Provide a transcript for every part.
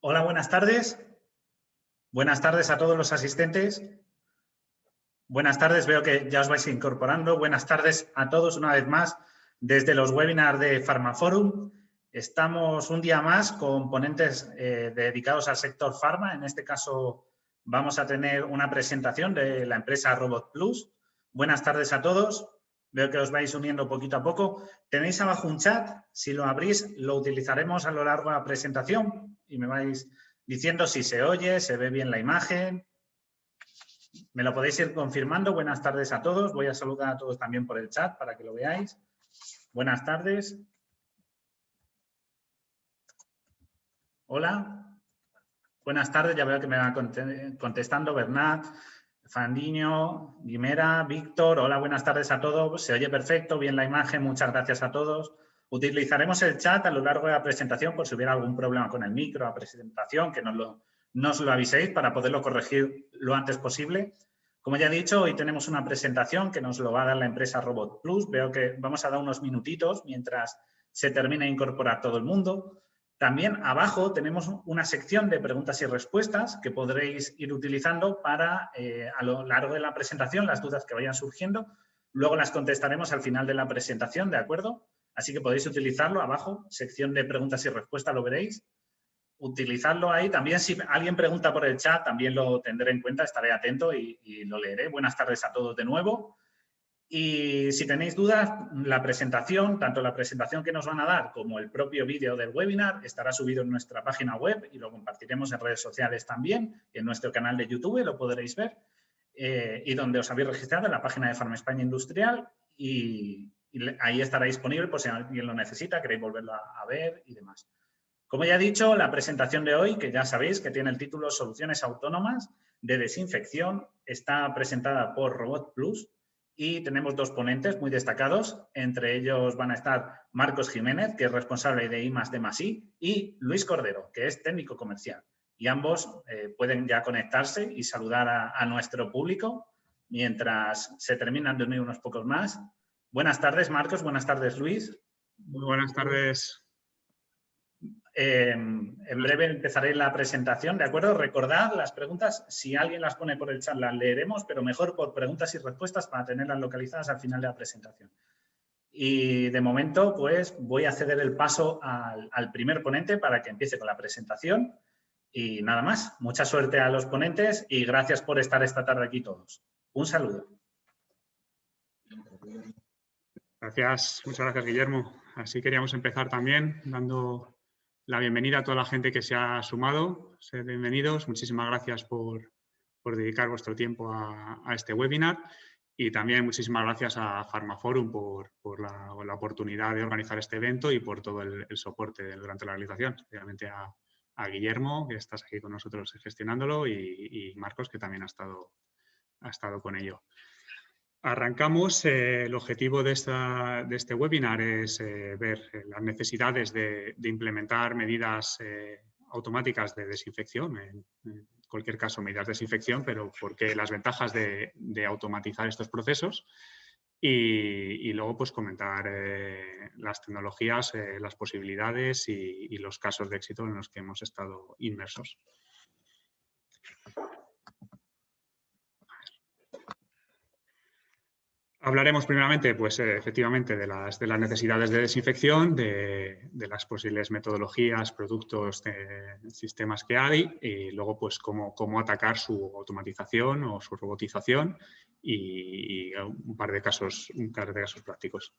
Hola, buenas tardes. Buenas tardes a todos los asistentes. Buenas tardes, veo que ya os vais incorporando. Buenas tardes a todos una vez más desde los webinars de Pharmaforum. Estamos un día más con ponentes dedicados al sector farma. En este caso vamos a tener una presentación de la empresa Robot Plus. Buenas tardes a todos. Veo que os vais uniendo poquito a poco. Tenéis abajo un chat. Si lo abrís, lo utilizaremos a lo largo de la presentación y me vais diciendo si se oye, se ve bien la imagen. Me lo podéis ir confirmando. Buenas tardes a todos. Voy a saludar a todos también por el chat para que lo veáis. Buenas tardes. Hola. Buenas tardes. Ya veo que me va contestando Bernat, Fandiño, Guimera, Víctor. Hola, buenas tardes a todos. Se oye perfecto, bien la imagen. Muchas gracias a todos. Utilizaremos el chat a lo largo de la presentación por si hubiera algún problema con el micro, la presentación, que nos lo aviséis para poderlo corregir lo antes posible. Como ya he dicho, hoy tenemos una presentación que nos lo va a dar la empresa Robot Plus. Veo que vamos a dar unos minutitos mientras se termine de incorporar todo el mundo. También abajo tenemos una sección de preguntas y respuestas que podréis ir utilizando para, a lo largo de la presentación, las dudas que vayan surgiendo. Luego las contestaremos al final de la presentación, ¿de acuerdo? Así que podéis utilizarlo abajo, sección de preguntas y respuestas, lo veréis. Utilizarlo ahí. También si alguien pregunta por el chat, también lo tendré en cuenta, estaré atento y lo leeré. Buenas tardes a todos de nuevo. Y si tenéis dudas, la presentación, tanto la presentación que nos van a dar como el propio vídeo del webinar, estará subido en nuestra página web y lo compartiremos en redes sociales también, en nuestro canal de YouTube lo podréis ver, y donde os habéis registrado en la página de Pharma España Industrial y ahí estará disponible por si alguien lo necesita, queréis volverlo a ver y demás. Como ya he dicho, la presentación de hoy, que ya sabéis que tiene el título Soluciones Autónomas de Desinfección, está presentada por Robot Plus y tenemos dos ponentes muy destacados. Entre ellos van a estar Marcos Jiménez, que es responsable de I+D+I, y Luis Cordero, que es técnico comercial. Y ambos pueden ya conectarse y saludar a nuestro público mientras se terminan de unir unos pocos más. Buenas tardes, Marcos. Buenas tardes, Luis. Muy buenas tardes. En breve empezaré la presentación, ¿de acuerdo? Recordad las preguntas, si alguien las pone por el chat las leeremos, pero mejor por preguntas y respuestas para tenerlas localizadas al final de la presentación. Y de momento, pues voy a ceder el paso al primer ponente para que empiece con la presentación. Y nada más, mucha suerte a los ponentes y gracias por estar esta tarde aquí todos. Un saludo. Gracias, muchas gracias, Guillermo. Así queríamos empezar también dando la bienvenida a toda la gente que se ha sumado. Sed bienvenidos. Muchísimas gracias por dedicar vuestro tiempo a este webinar y también muchísimas gracias a Pharmaforum por la oportunidad de organizar este evento y por todo el soporte durante la realización, especialmente a Guillermo, que estás aquí con nosotros gestionándolo, y Marcos, que también ha estado con ello. Arrancamos. El objetivo de este webinar es ver las necesidades de implementar medidas automáticas de desinfección, en cualquier caso medidas de desinfección, pero porque las ventajas de automatizar estos procesos y luego pues comentar las tecnologías, las posibilidades y los casos de éxito en los que hemos estado inmersos. Hablaremos primeramente, pues, efectivamente, de las necesidades de desinfección, de las posibles metodologías, productos, sistemas que hay y luego, pues, cómo atacar su automatización o su robotización y un par de casos prácticos.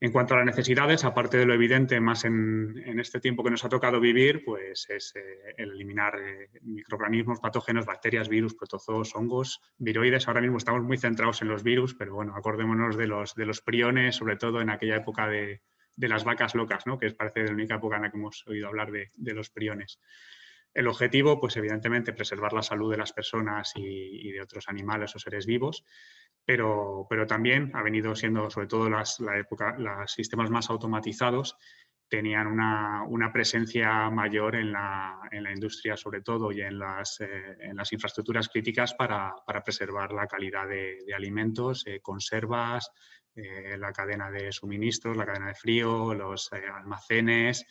En cuanto a las necesidades, aparte de lo evidente más en este tiempo que nos ha tocado vivir, pues es el eliminar microorganismos, patógenos, bacterias, virus, protozoos, hongos, viroides. Ahora mismo estamos muy centrados en los virus, pero bueno, acordémonos de los priones, sobre todo en aquella época de las vacas locas, ¿no? Que parece la única época en la que hemos oído hablar de los priones. El objetivo, pues evidentemente, preservar la salud de las personas y de otros animales o seres vivos, pero también ha venido siendo, sobre todo los sistemas más automatizados, tenían una presencia mayor en la industria, sobre todo, y en las infraestructuras críticas para preservar la calidad de alimentos, conservas, la cadena de suministros, la cadena de frío, los almacenes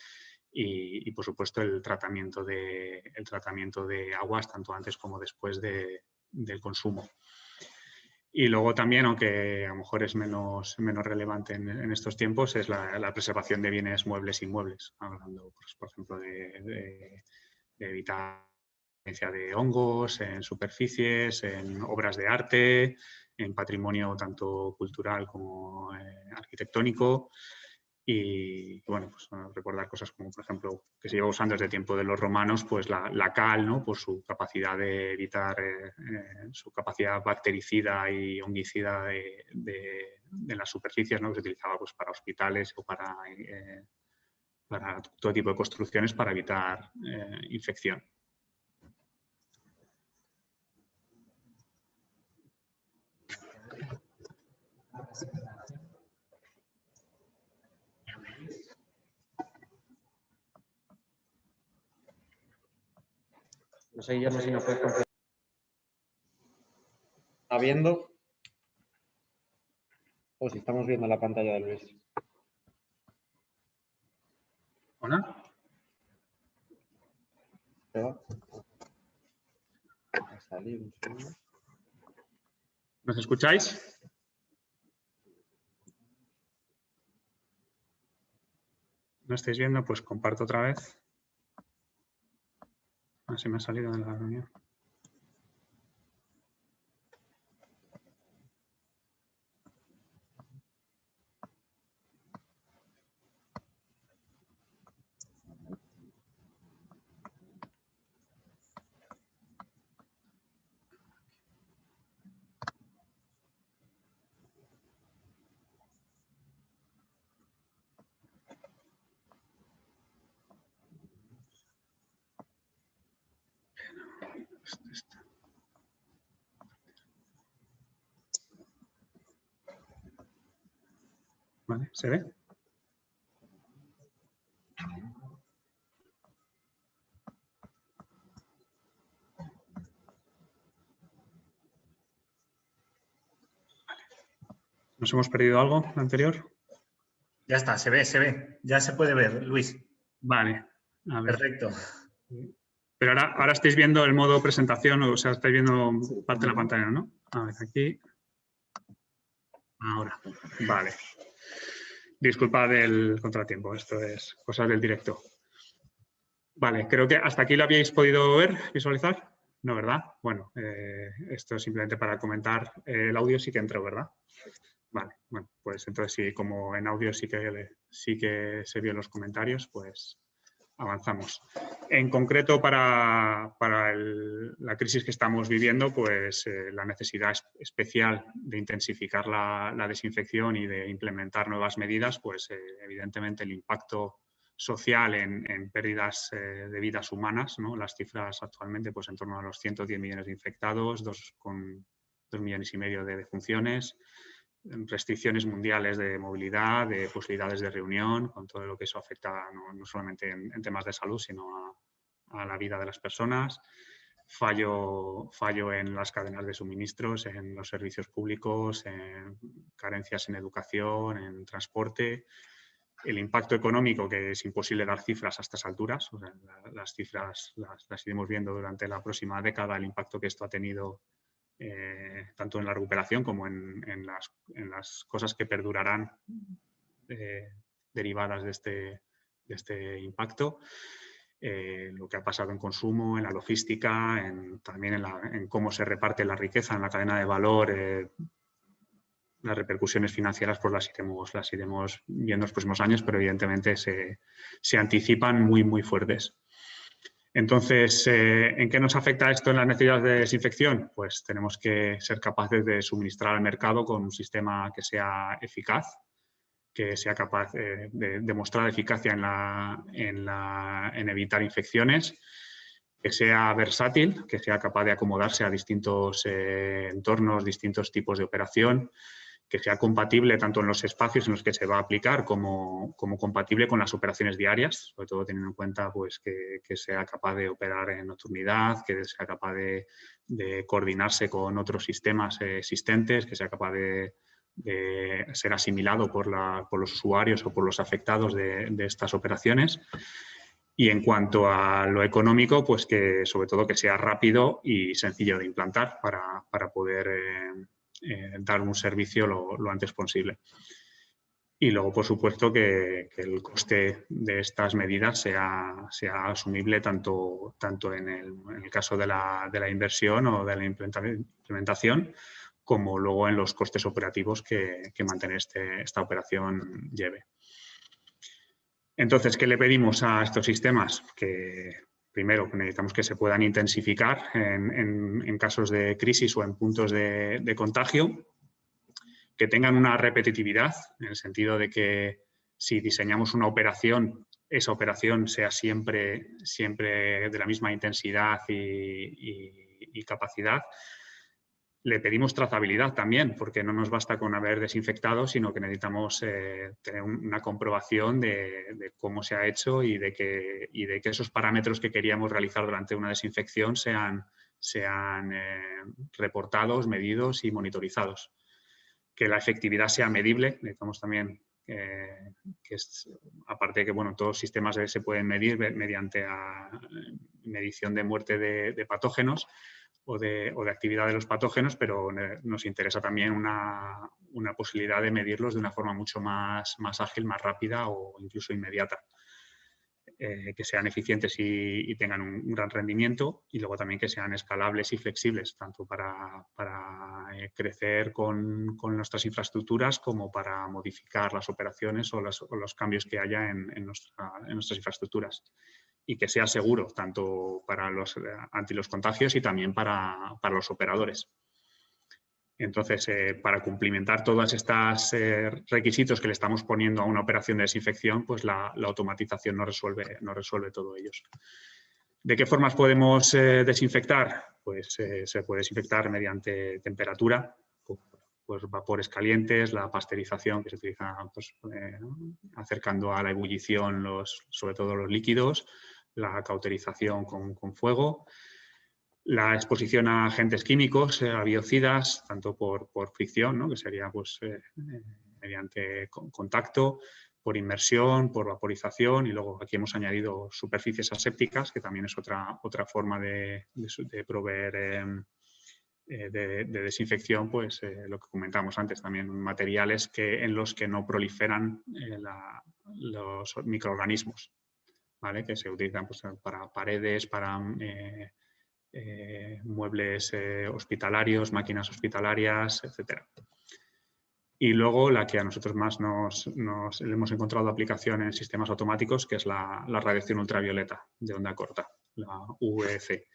y por supuesto, el tratamiento de aguas, tanto antes como después del consumo. Y luego también, aunque a lo mejor es menos relevante en estos tiempos, es la preservación de bienes muebles e inmuebles, hablando, pues, por ejemplo, de evitar la presencia de hongos en superficies, en obras de arte, en patrimonio tanto cultural como arquitectónico. Y bueno, pues recordar cosas como, por ejemplo, que se lleva usando desde el tiempo de los romanos, pues la cal, ¿no? Por su capacidad de evitar, su capacidad bactericida y fungicida de las superficies, ¿no? Que se utilizaba, pues, para hospitales o para todo tipo de construcciones para evitar infección. No sé, Guillermo, si nos puedes confirmar. ¿Está viendo? O si estamos viendo la pantalla de Luis. ¿Hola? A salir un segundo. ¿Nos escucháis? ¿No estáis viendo? Pues comparto otra vez. Ah, se me ha salido de la reunión. ¿Vale? ¿Se ve? ¿Nos hemos perdido algo anterior? Ya está, se ve. Ya se puede ver, Luis. Vale. A ver. Perfecto. Pero ahora estáis viendo el modo presentación, o sea, estáis viendo parte de la pantalla, ¿no? A ver, aquí. Ahora. Vale. Disculpad el contratiempo, esto es cosas del directo. Vale, creo que hasta aquí lo habíais podido ver, visualizar. No, ¿verdad? Bueno, esto es simplemente para comentar. El audio sí que entró, ¿verdad? Vale, bueno, pues entonces sí, como en audio sí que se vio en los comentarios, pues avanzamos. En concreto, para la crisis que estamos viviendo, pues la necesidad especial de intensificar la desinfección y de implementar nuevas medidas, pues evidentemente el impacto social en pérdidas de vidas humanas, ¿no? Las cifras actualmente pues en torno a los 110 millones de infectados, 2,5 millones de defunciones, restricciones mundiales de movilidad, de posibilidades de reunión, con todo lo que eso afecta no solamente en temas de salud, sino a la vida de las personas. Fallo en las cadenas de suministros, en los servicios públicos, carencias en educación, en transporte. El impacto económico, que es imposible dar cifras a estas alturas. O sea, las cifras las iremos viendo durante la próxima década, el impacto que esto ha tenido tanto en la recuperación como en las cosas que perdurarán derivadas de este impacto. Lo que ha pasado en consumo, en la logística, también en cómo se reparte la riqueza en la cadena de valor. Las repercusiones financieras pues las iremos viendo en los próximos años, pero evidentemente se anticipan muy fuertes. Entonces, ¿en qué nos afecta esto en las necesidades de desinfección? Pues tenemos que ser capaces de suministrar al mercado con un sistema que sea eficaz, que sea capaz de demostrar eficacia en evitar infecciones, que sea versátil, que sea capaz de acomodarse a distintos entornos, distintos tipos de operación, que sea compatible tanto en los espacios en los que se va a aplicar como compatible con las operaciones diarias, sobre todo teniendo en cuenta pues, que sea capaz de operar en nocturnidad, que sea capaz de coordinarse con otros sistemas existentes, que sea capaz de ser asimilado por los usuarios o por los afectados de estas operaciones, Y en cuanto a lo económico, pues que sobre todo que sea rápido y sencillo de implantar para poder dar un servicio lo antes posible. Y luego, por supuesto, que el coste de estas medidas sea asumible tanto en el caso de la inversión o de la implementación, como luego en los costes operativos que mantener esta operación lleve. Entonces, ¿qué le pedimos a estos sistemas? Que primero necesitamos que se puedan intensificar en casos de crisis o en puntos de contagio, que tengan una repetitividad, en el sentido de que si diseñamos una operación, esa operación sea siempre de la misma intensidad y capacidad. Le pedimos trazabilidad también, porque no nos basta con haber desinfectado, sino que necesitamos tener una comprobación de cómo se ha hecho y de que esos parámetros que queríamos realizar durante una desinfección sean reportados, medidos y monitorizados. Que la efectividad sea medible, necesitamos también aparte de que todos los sistemas se pueden medir mediante medición de muerte de patógenos o de actividad de los patógenos, pero nos interesa también una posibilidad de medirlos de una forma mucho más ágil, más rápida o incluso inmediata. Que sean eficientes y tengan un gran rendimiento, y luego también que sean escalables y flexibles, tanto para crecer con nuestras infraestructuras como para modificar las operaciones o los cambios que haya en nuestras infraestructuras. Y que sea seguro, tanto ante los contagios y también para los operadores. Entonces, para cumplimentar todos estos requisitos que le estamos poniendo a una operación de desinfección, pues la automatización no resuelve todo ello. ¿De qué formas podemos desinfectar? Pues se puede desinfectar mediante temperatura, pues vapores calientes, la pasteurización que se utiliza acercando a la ebullición sobre todo los líquidos, la cauterización con fuego, la exposición a agentes químicos, a biocidas, tanto por fricción, ¿no? Que sería mediante contacto, por inmersión, por vaporización, y luego aquí hemos añadido superficies asépticas, que también es otra forma de proveer de desinfección, pues lo que comentamos antes, también materiales en los que no proliferan los microorganismos, ¿vale? Que se utilizan pues, para paredes, para muebles hospitalarios, máquinas hospitalarias, etc. Y luego la que a nosotros más le hemos encontrado aplicación en sistemas automáticos, que es la radiación ultravioleta de onda corta, la UVC.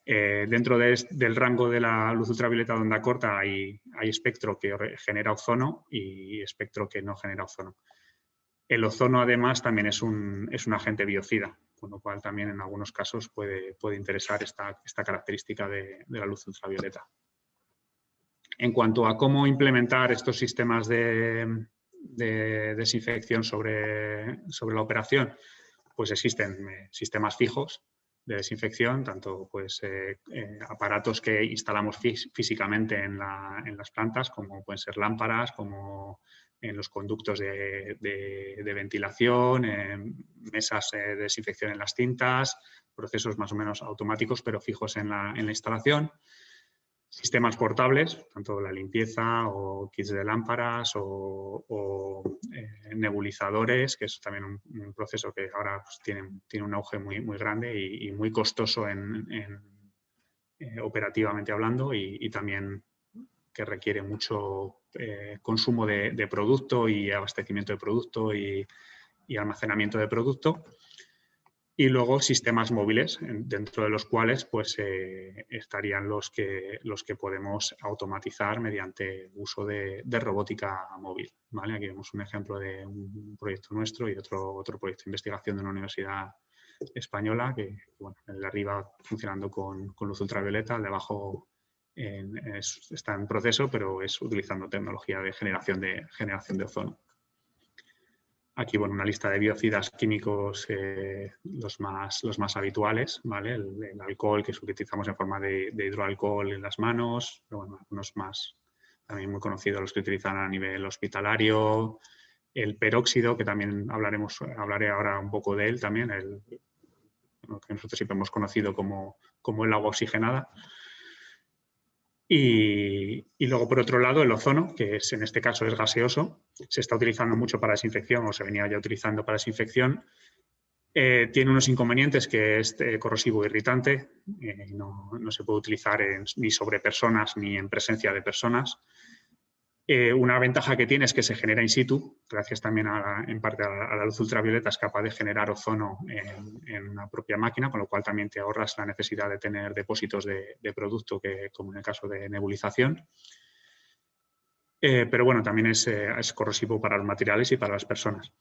Dentro del rango de la luz ultravioleta de onda corta hay espectro que genera ozono y espectro que no genera ozono. El ozono, además, también es un agente biocida, con lo cual también en algunos casos puede interesar esta característica de la luz ultravioleta. En cuanto a cómo implementar estos sistemas de desinfección sobre la operación, pues existen sistemas fijos de desinfección, tanto pues, aparatos que instalamos físicamente en las plantas, como pueden ser lámparas, como en los conductos de ventilación, mesas de desinfección en las cintas, procesos más o menos automáticos pero fijos en la instalación. Sistemas portables, tanto la limpieza o kits de lámparas o nebulizadores, que es también un proceso que ahora pues, tiene un auge muy grande y muy costoso operativamente hablando, y también que requiere mucho consumo de producto y abastecimiento de producto y almacenamiento de producto. Y luego sistemas móviles, dentro de los cuales pues, estarían los que podemos automatizar mediante uso de robótica móvil, ¿vale? Aquí vemos un ejemplo de un proyecto nuestro y otro proyecto de investigación de una universidad española, que bueno, el de arriba funcionando con luz ultravioleta, el de abajo está en proceso, pero es utilizando tecnología de generación de ozono. Aquí, bueno, una lista de biocidas químicos, los más habituales, ¿vale? El alcohol, que utilizamos en forma de hidroalcohol en las manos, pero bueno, algunos más también muy conocidos, los que utilizan a nivel hospitalario, el peróxido, que también hablaré ahora un poco de él también, lo que nosotros siempre hemos conocido como el agua oxigenada. Y luego, por otro lado, el ozono, que en este caso es gaseoso, se está utilizando mucho para desinfección o se venía ya utilizando para desinfección. Tiene unos inconvenientes, que es corrosivo e irritante, no se puede utilizar ni sobre personas ni en presencia de personas. Una ventaja que tiene es que se genera in situ, gracias también en parte a la luz ultravioleta, es capaz de generar ozono en una propia máquina, con lo cual también te ahorras la necesidad de tener depósitos de producto, como en el caso de nebulización. Pero bueno, también es corrosivo para los materiales y para las personas.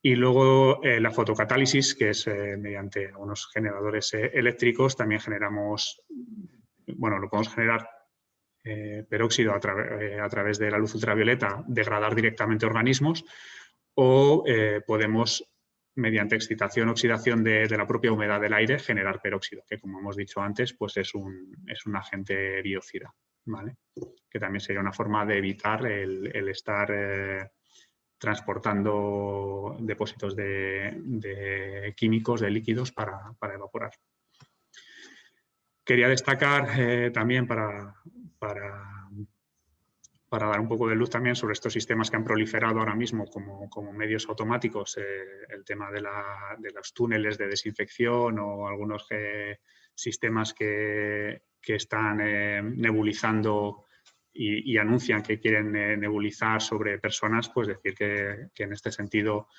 Y luego la fotocatálisis, que es mediante unos generadores eléctricos, también generamos, bueno, lo podemos generar peróxido a través de la luz ultravioleta, degradar directamente organismos, o podemos, mediante excitación oxidación de la propia humedad del aire, generar peróxido, que como hemos dicho antes, pues es un agente biocida, ¿vale? Que también sería una forma de evitar el estar transportando depósitos de químicos, de líquidos para evaporar. Quería destacar también para dar un poco de luz también sobre estos sistemas que han proliferado ahora mismo como medios automáticos, el tema de los túneles de desinfección o algunos sistemas que están nebulizando y anuncian que quieren nebulizar sobre personas, pues decir que en este sentido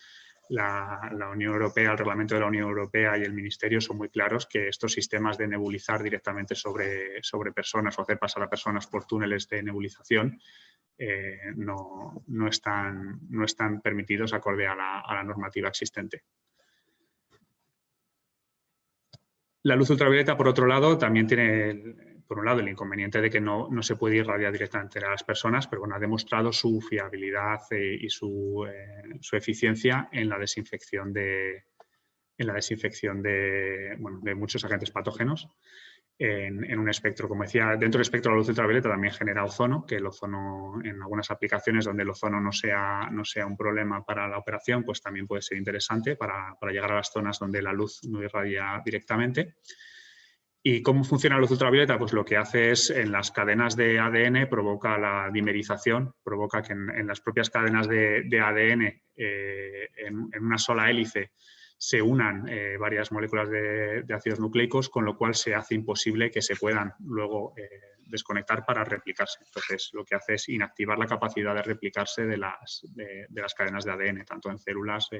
la Unión Europea, el reglamento de la Unión Europea y el Ministerio son muy claros que estos sistemas de nebulizar directamente sobre personas o hacer pasar a personas por túneles de nebulización no están permitidos acorde a la normativa existente. La luz ultravioleta, por otro lado, también tiene, por un lado, el inconveniente de que no se puede irradiar directamente a las personas, pero bueno, ha demostrado su fiabilidad y su eficiencia en la desinfección de muchos agentes patógenos. En un espectro, como decía, dentro del espectro de la luz ultravioleta también genera ozono, que el ozono, en algunas aplicaciones donde el ozono no sea un problema para la operación, pues también puede ser interesante para llegar a las zonas donde la luz no irradia directamente. ¿Y cómo funciona la luz ultravioleta? Pues lo que hace es, en las cadenas de ADN, provoca la dimerización, provoca que en las propias cadenas de ADN, en una sola hélice, se unan varias moléculas de ácidos nucleicos, con lo cual se hace imposible que se puedan luego desconectar para replicarse. Entonces, lo que hace es inactivar la capacidad de replicarse de las cadenas de ADN, tanto en células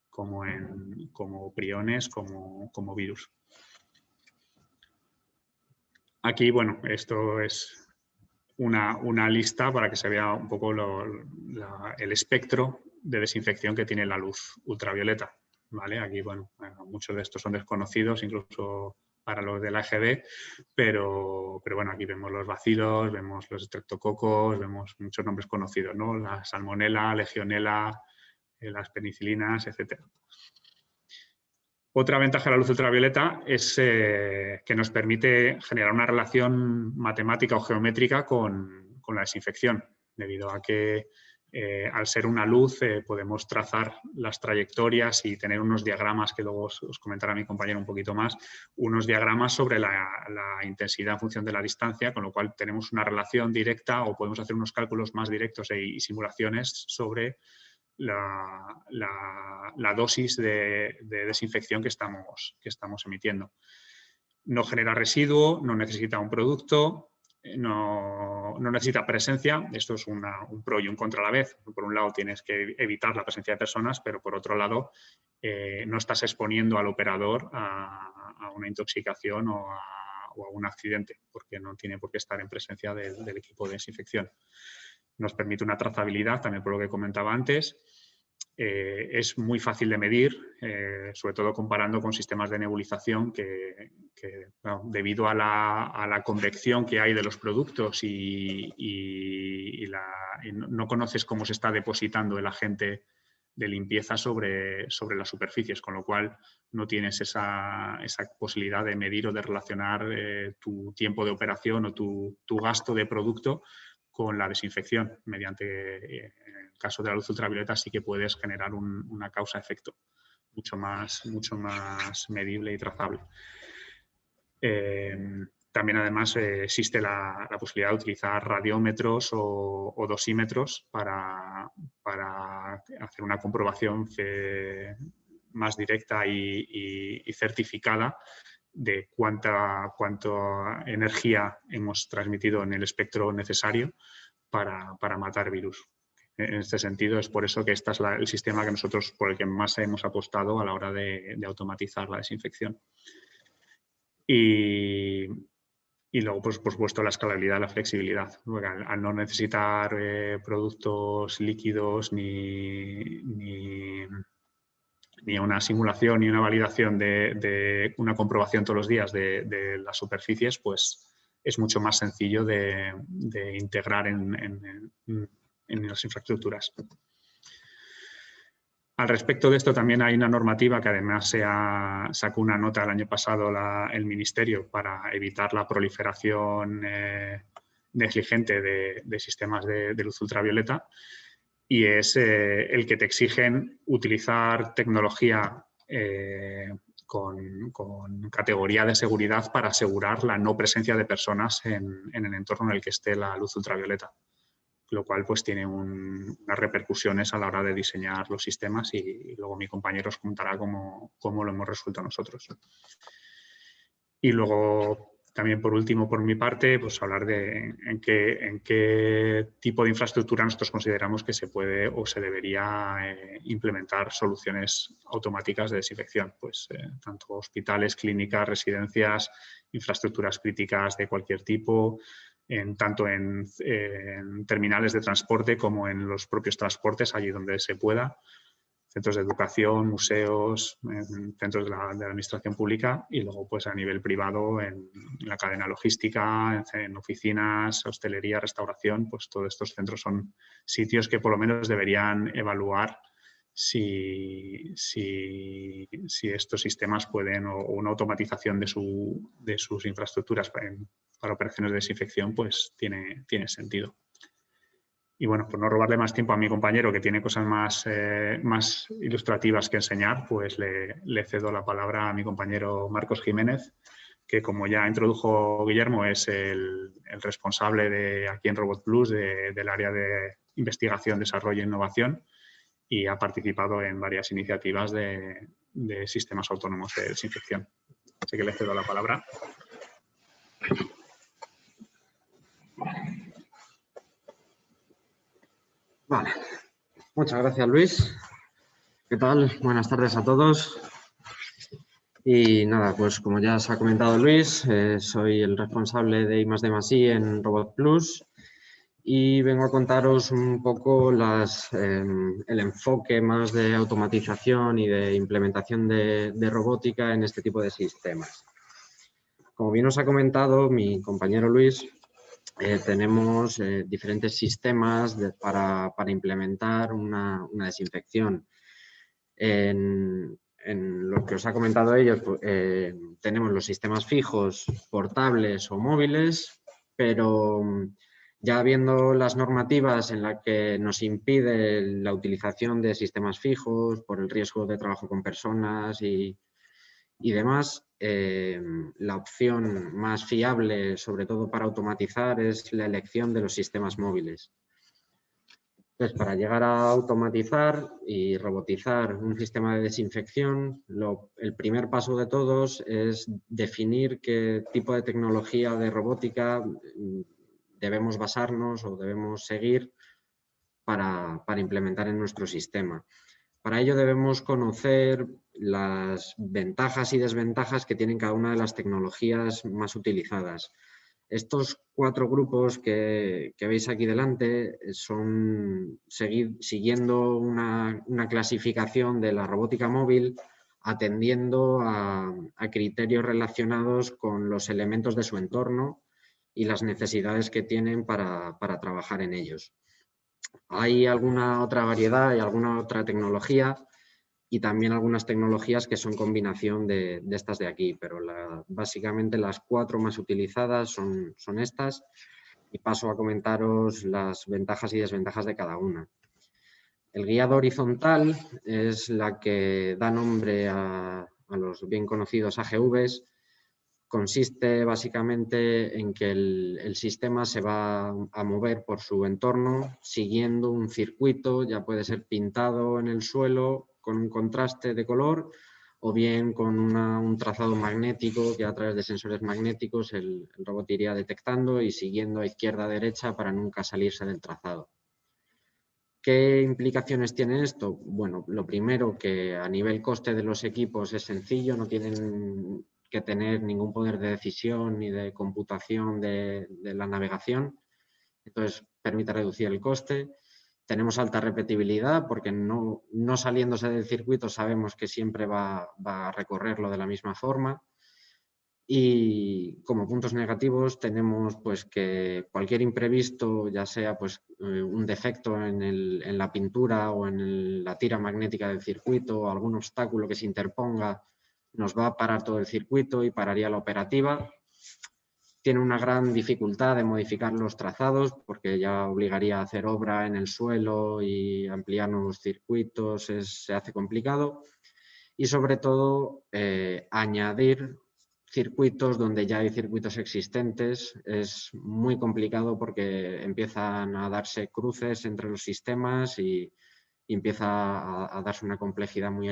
como priones, como virus. Aquí, bueno, esto es una lista para que se vea un poco el espectro de desinfección que tiene la luz ultravioleta. ¿Vale? Aquí, bueno, muchos de estos son desconocidos, incluso para los del AGB, pero bueno, aquí vemos los bacilos, vemos los estreptococos, vemos muchos nombres conocidos, ¿no? La salmonela, legionela, las penicilinas, etc. Otra ventaja de la luz ultravioleta es que nos permite generar una relación matemática o geométrica con la desinfección, debido a que al ser una luz podemos trazar las trayectorias y tener unos diagramas, que luego os comentará mi compañero un poquito más, unos diagramas sobre la intensidad en función de la distancia, con lo cual tenemos una relación directa o podemos hacer unos cálculos más directos y simulaciones sobre la dosis de desinfección que estamos emitiendo. No genera residuo, no necesita un producto, no necesita presencia. Esto es un pro y un contra a la vez. Por un lado, tienes que evitar la presencia de personas, pero por otro lado, no estás exponiendo al operador a una intoxicación o a un accidente, porque no tiene por qué estar en presencia del equipo de desinfección. Nos permite una trazabilidad, también por lo que comentaba antes. Es muy fácil de medir, sobre todo comparando con sistemas de nebulización que bueno, debido a la convección que hay de los productos y no conoces cómo se está depositando el agente de limpieza sobre las superficies, con lo cual no tienes esa posibilidad de medir o de relacionar tu tiempo de operación o tu gasto de producto con la desinfección. En el caso de la luz ultravioleta sí que puedes generar una causa-efecto mucho más medible y trazable. También, además, existe la posibilidad de utilizar radiómetros o dosímetros para hacer una comprobación más directa y certificada de cuánta energía hemos transmitido en el espectro necesario para matar virus. En este sentido, es por eso que este es el sistema que nosotros, por el que más hemos apostado a la hora de automatizar la desinfección. Y luego, pues, por supuesto, la escalabilidad y la flexibilidad. Porque al no necesitar productos líquidos ni una simulación ni una validación de una comprobación todos los días de las superficies, pues es mucho más sencillo de integrar en las infraestructuras. Al respecto de esto, también hay una normativa que además sacó una nota el año pasado el Ministerio para evitar la proliferación negligente de sistemas de luz ultravioleta, y es el que te exigen utilizar tecnología con categoría de seguridad para asegurar la no presencia de personas en el entorno en el que esté la luz ultravioleta, lo cual pues tiene unas repercusiones a la hora de diseñar los sistemas, y luego mi compañero os contará cómo lo hemos resuelto nosotros. Y luego, también por último, por mi parte, pues hablar de en qué tipo de infraestructura nosotros consideramos que se puede o se debería implementar soluciones automáticas de desinfección. Pues tanto hospitales, clínicas, residencias, infraestructuras críticas de cualquier tipo, tanto en terminales de transporte como en los propios transportes, allí donde se pueda, centros de educación, museos, centros de la administración pública, y luego pues a nivel privado en la cadena logística, en oficinas, hostelería, restauración. Pues todos estos centros son sitios que por lo menos deberían evaluar si estos sistemas pueden, o una automatización de sus infraestructuras para operaciones de desinfección, pues tiene sentido. Y bueno, por no robarle más tiempo a mi compañero, que tiene cosas más ilustrativas que enseñar, pues le cedo la palabra a mi compañero Marcos Jiménez, que, como ya introdujo Guillermo, es el responsable aquí en Robot Plus del área de investigación, desarrollo e innovación, y ha participado en varias iniciativas de sistemas autónomos de desinfección. Así que le cedo la palabra. Vale. Muchas gracias, Luis. ¿Qué tal? Buenas tardes a todos. Y nada, pues como ya se ha comentado Luis, soy el responsable de I+D+I en Robot Plus, y vengo a contaros un poco el enfoque más de automatización y de implementación de robótica en este tipo de sistemas. Como bien os ha comentado mi compañero Luis, tenemos diferentes sistemas para implementar una desinfección. En lo que os ha comentado ellos, tenemos los sistemas fijos, portables o móviles, pero ya viendo las normativas en las que nos impide la utilización de sistemas fijos por el riesgo de trabajo con personas y demás, la opción más fiable, sobre todo para automatizar, es la elección de los sistemas móviles. Entonces, para llegar a automatizar y robotizar un sistema de desinfección, el primer paso de todos es definir qué tipo de tecnología de robótica debemos basarnos o debemos seguir para implementar en nuestro sistema. Para ello debemos conocer las ventajas y desventajas que tienen cada una de las tecnologías más utilizadas. Estos 4 grupos que veis aquí delante son siguiendo una clasificación de la robótica móvil, atendiendo a criterios relacionados con los elementos de su entorno y las necesidades que tienen para trabajar en ellos. Hay alguna otra variedad y alguna otra tecnología, y también algunas tecnologías que son combinación de estas de aquí, pero básicamente las 4 más utilizadas son estas. y paso a comentaros las ventajas y desventajas de cada una. El guiado horizontal es la que da nombre a los bien conocidos AGVs. Consiste básicamente en que el sistema se va a mover por su entorno siguiendo un circuito, ya puede ser pintado en el suelo con un contraste de color o bien con un trazado magnético que a través de sensores magnéticos el robot iría detectando y siguiendo a izquierda a derecha para nunca salirse del trazado. ¿Qué implicaciones tiene esto? Bueno, lo primero, que a nivel coste de los equipos es sencillo, no tienen que tener ningún poder de decisión ni de computación de la navegación, entonces permite reducir el coste. Tenemos alta repetibilidad porque no saliéndose del circuito sabemos que siempre va a recorrerlo de la misma forma. Y como puntos negativos tenemos pues que cualquier imprevisto, ya sea pues un defecto en la pintura o en la tira magnética del circuito o algún obstáculo que se interponga, nos va a parar todo el circuito y pararía la operativa. Tiene una gran dificultad de modificar los trazados porque ya obligaría a hacer obra en el suelo y ampliar nuevos circuitos, se hace complicado. Y sobre todo añadir circuitos donde ya hay circuitos existentes es muy complicado porque empiezan a darse cruces entre los sistemas y empieza a darse una complejidad muy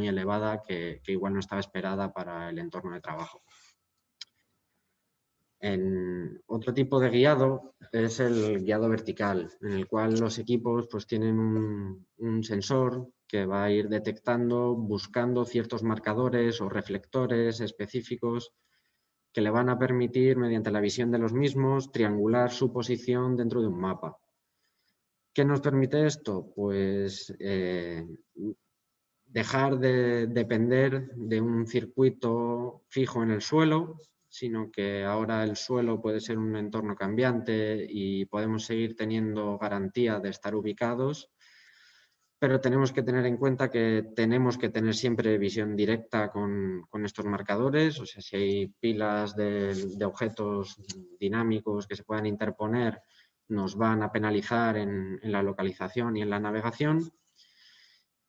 elevada que igual no estaba esperada para el entorno de trabajo. Otro tipo de guiado es el guiado vertical, en el cual los equipos pues, tienen un sensor que va a ir detectando, buscando ciertos marcadores o reflectores específicos que le van a permitir, mediante la visión de los mismos, triangular su posición dentro de un mapa. ¿Qué nos permite esto? Pues dejar de depender de un circuito fijo en el suelo, sino que ahora el suelo puede ser un entorno cambiante y podemos seguir teniendo garantía de estar ubicados, pero tenemos que tener en cuenta que tenemos que tener siempre visión directa con estos marcadores, o sea, si hay pilas de objetos dinámicos que se puedan interponer, nos van a penalizar en la localización y en la navegación.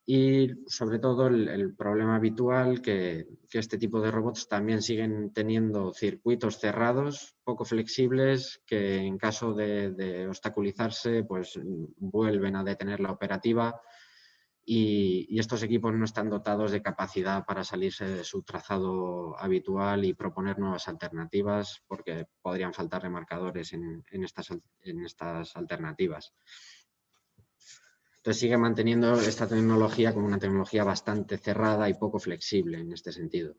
Y sobre todo el problema habitual que este tipo de robots también siguen teniendo circuitos cerrados, poco flexibles, que en caso de obstaculizarse pues vuelven a detener la operativa y estos equipos no están dotados de capacidad para salirse de su trazado habitual y proponer nuevas alternativas porque podrían faltar remarcadores en estas alternativas. Entonces sigue manteniendo esta tecnología como una tecnología bastante cerrada y poco flexible en este sentido.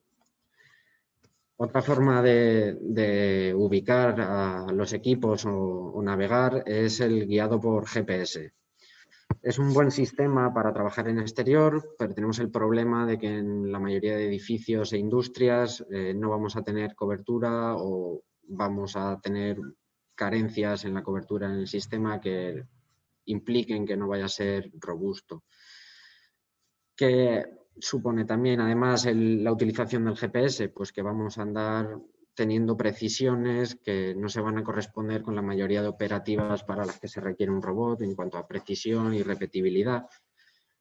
Otra forma de ubicar a los equipos o navegar es el guiado por GPS. Es un buen sistema para trabajar en exterior, pero tenemos el problema de que en la mayoría de edificios e industrias no vamos a tener cobertura o vamos a tener carencias en la cobertura en el sistema que impliquen que no vaya a ser robusto. ¿Qué supone también, además, la utilización del GPS? Pues que vamos a andar teniendo precisiones que no se van a corresponder con la mayoría de operativas para las que se requiere un robot en cuanto a precisión y repetibilidad.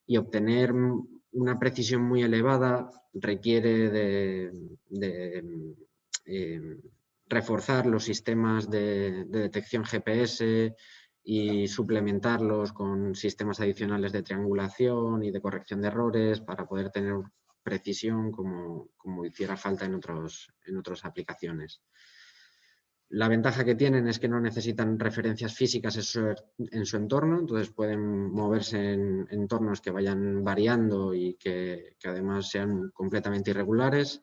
Y obtener una precisión muy elevada requiere de reforzar los sistemas de detección GPS y suplementarlos con sistemas adicionales de triangulación y de corrección de errores para poder tener precisión como hiciera falta en otras aplicaciones. La ventaja que tienen es que no necesitan referencias físicas en su entorno, entonces pueden moverse en entornos que vayan variando y que además sean completamente irregulares,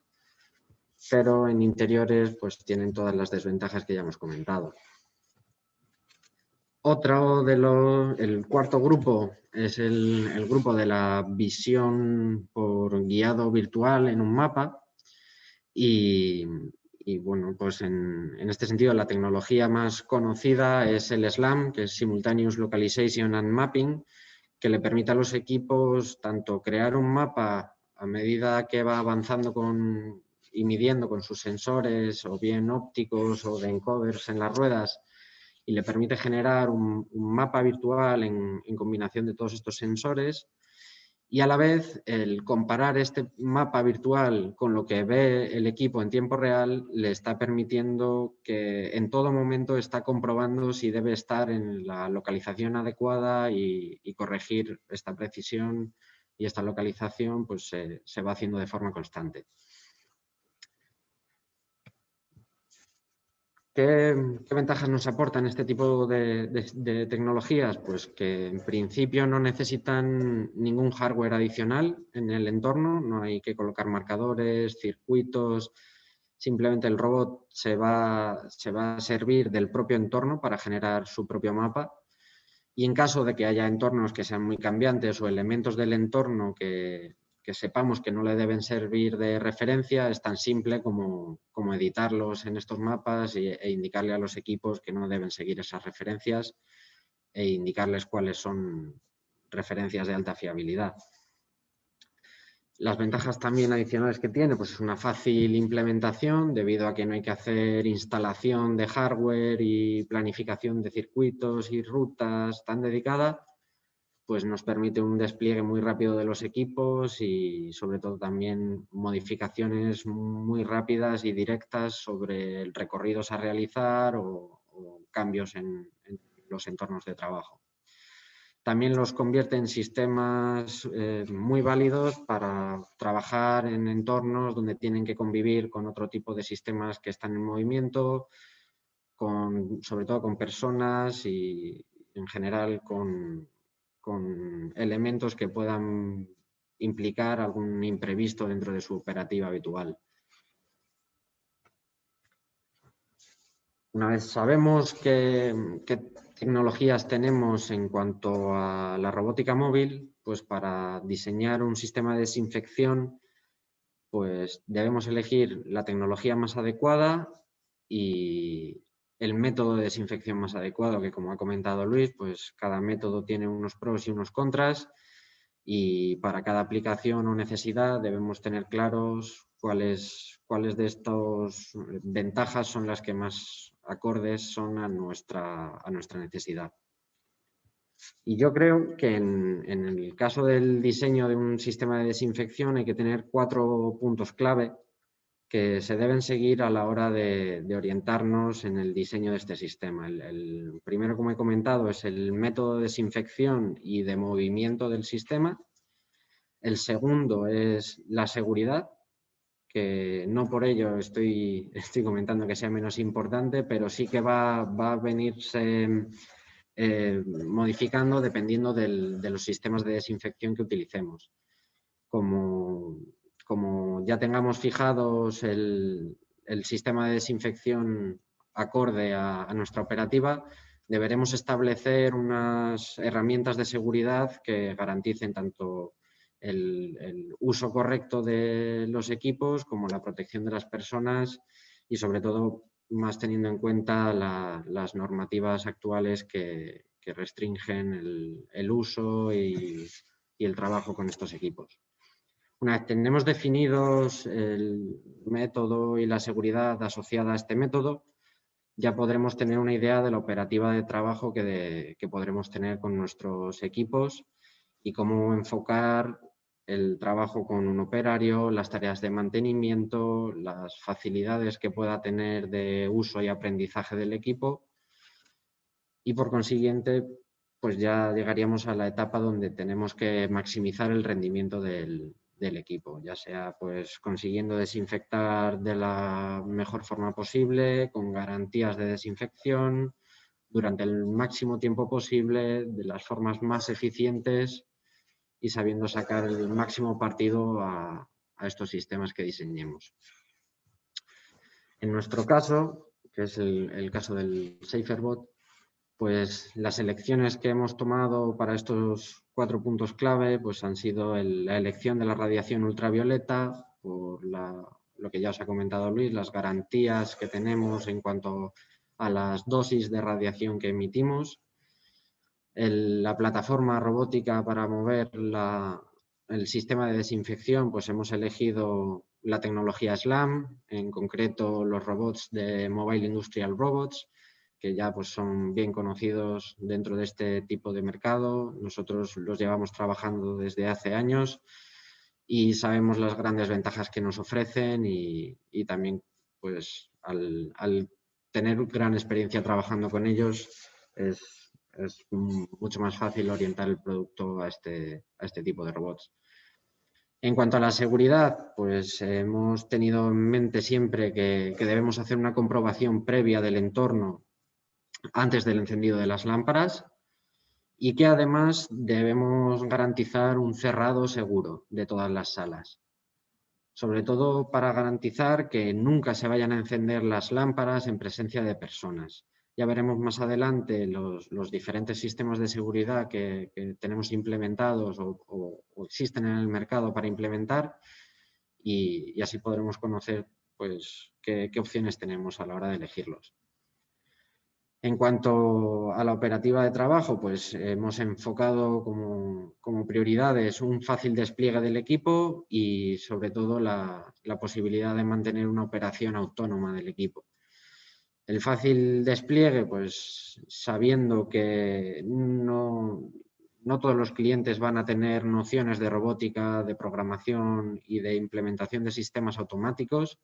pero en interiores pues tienen todas las desventajas que ya hemos comentado. El cuarto grupo es el grupo de la visión por guiado virtual en un mapa y bueno, pues en este sentido la tecnología más conocida es el SLAM, que es Simultaneous Localization and Mapping, que le permite a los equipos tanto crear un mapa a medida que va avanzando y midiendo con sus sensores o bien ópticos o de encoders en las ruedas y le permite generar un mapa virtual en combinación de todos estos sensores. Y a la vez, el comparar este mapa virtual con lo que ve el equipo en tiempo real le está permitiendo que en todo momento está comprobando si debe estar en la localización adecuada y corregir esta precisión y esta localización pues, se va haciendo de forma constante. ¿Qué ventajas nos aportan este tipo de tecnologías? Pues que en principio no necesitan ningún hardware adicional en el entorno, no hay que colocar marcadores, circuitos, simplemente el robot se va a servir del propio entorno para generar su propio mapa. Y en caso de que haya entornos que sean muy cambiantes o elementos del entorno que sepamos que no le deben servir de referencia, es tan simple como editarlos en estos mapas e indicarle a los equipos que no deben seguir esas referencias e indicarles cuáles son referencias de alta fiabilidad. Las ventajas también adicionales que tiene, pues es una fácil implementación debido a que no hay que hacer instalación de hardware y planificación de circuitos y rutas tan dedicada, pues nos permite un despliegue muy rápido de los equipos y sobre todo también modificaciones muy rápidas y directas sobre recorridos a realizar o cambios en los entornos de trabajo. También los convierte en sistemas muy válidos para trabajar en entornos donde tienen que convivir con otro tipo de sistemas que están en movimiento, sobre todo con personas y en general con elementos que puedan implicar algún imprevisto dentro de su operativa habitual. Una vez sabemos qué tecnologías tenemos en cuanto a la robótica móvil, pues para diseñar un sistema de desinfección, pues debemos elegir la tecnología más adecuada y el método de desinfección más adecuado, que como ha comentado Luis, pues cada método tiene unos pros y unos contras y para cada aplicación o necesidad debemos tener claros cuáles de estas ventajas son las que más acordes son a nuestra necesidad. Y yo creo que en el caso del diseño de un sistema de desinfección hay que tener 4 puntos clave que se deben seguir a la hora de orientarnos en el diseño de este sistema. El primero, como he comentado, es el método de desinfección y de movimiento del sistema. El segundo es la seguridad, que no por ello estoy comentando que sea menos importante, pero sí que va a venirse modificando dependiendo de los sistemas de desinfección que utilicemos. Como ya tengamos fijados el sistema de desinfección acorde a nuestra operativa, deberemos establecer unas herramientas de seguridad que garanticen tanto el uso correcto de los equipos como la protección de las personas y sobre todo más teniendo en cuenta las normativas actuales que restringen el uso y el trabajo con estos equipos. Una vez tenemos definidos el método y la seguridad asociada a este método, ya podremos tener una idea de la operativa de trabajo que podremos tener con nuestros equipos y cómo enfocar el trabajo con un operario, las tareas de mantenimiento, las facilidades que pueda tener de uso y aprendizaje del equipo y por consiguiente pues ya llegaríamos a la etapa donde tenemos que maximizar el rendimiento del equipo, ya sea pues consiguiendo desinfectar de la mejor forma posible, con garantías de desinfección, durante el máximo tiempo posible, de las formas más eficientes y sabiendo sacar el máximo partido a estos sistemas que diseñemos. En nuestro caso, que es el caso del SaferBot, pues las elecciones que hemos tomado para estos 4 puntos clave pues han sido la elección de la radiación ultravioleta, por lo que ya os ha comentado Luis, las garantías que tenemos en cuanto a las dosis de radiación que emitimos, la plataforma robótica para mover el sistema de desinfección, pues hemos elegido la tecnología SLAM, en concreto los robots de Mobile Industrial Robots, que ya pues, son bien conocidos dentro de este tipo de mercado. Nosotros los llevamos trabajando desde hace años y sabemos las grandes ventajas que nos ofrecen y también pues, al tener gran experiencia trabajando con ellos es mucho más fácil orientar el producto a este tipo de robots. En cuanto a la seguridad, pues hemos tenido en mente siempre que debemos hacer una comprobación previa del entorno antes del encendido de las lámparas y que además debemos garantizar un cerrado seguro de todas las salas. Sobre todo para garantizar que nunca se vayan a encender las lámparas en presencia de personas. Ya veremos más adelante los diferentes sistemas de seguridad que tenemos implementados o existen en el mercado para implementar y así podremos conocer pues, qué opciones tenemos a la hora de elegirlos. En cuanto a la operativa de trabajo, pues hemos enfocado como prioridades un fácil despliegue del equipo y sobre todo la posibilidad de mantener una operación autónoma del equipo. El fácil despliegue, pues sabiendo que no todos los clientes van a tener nociones de robótica, de programación y de implementación de sistemas automáticos,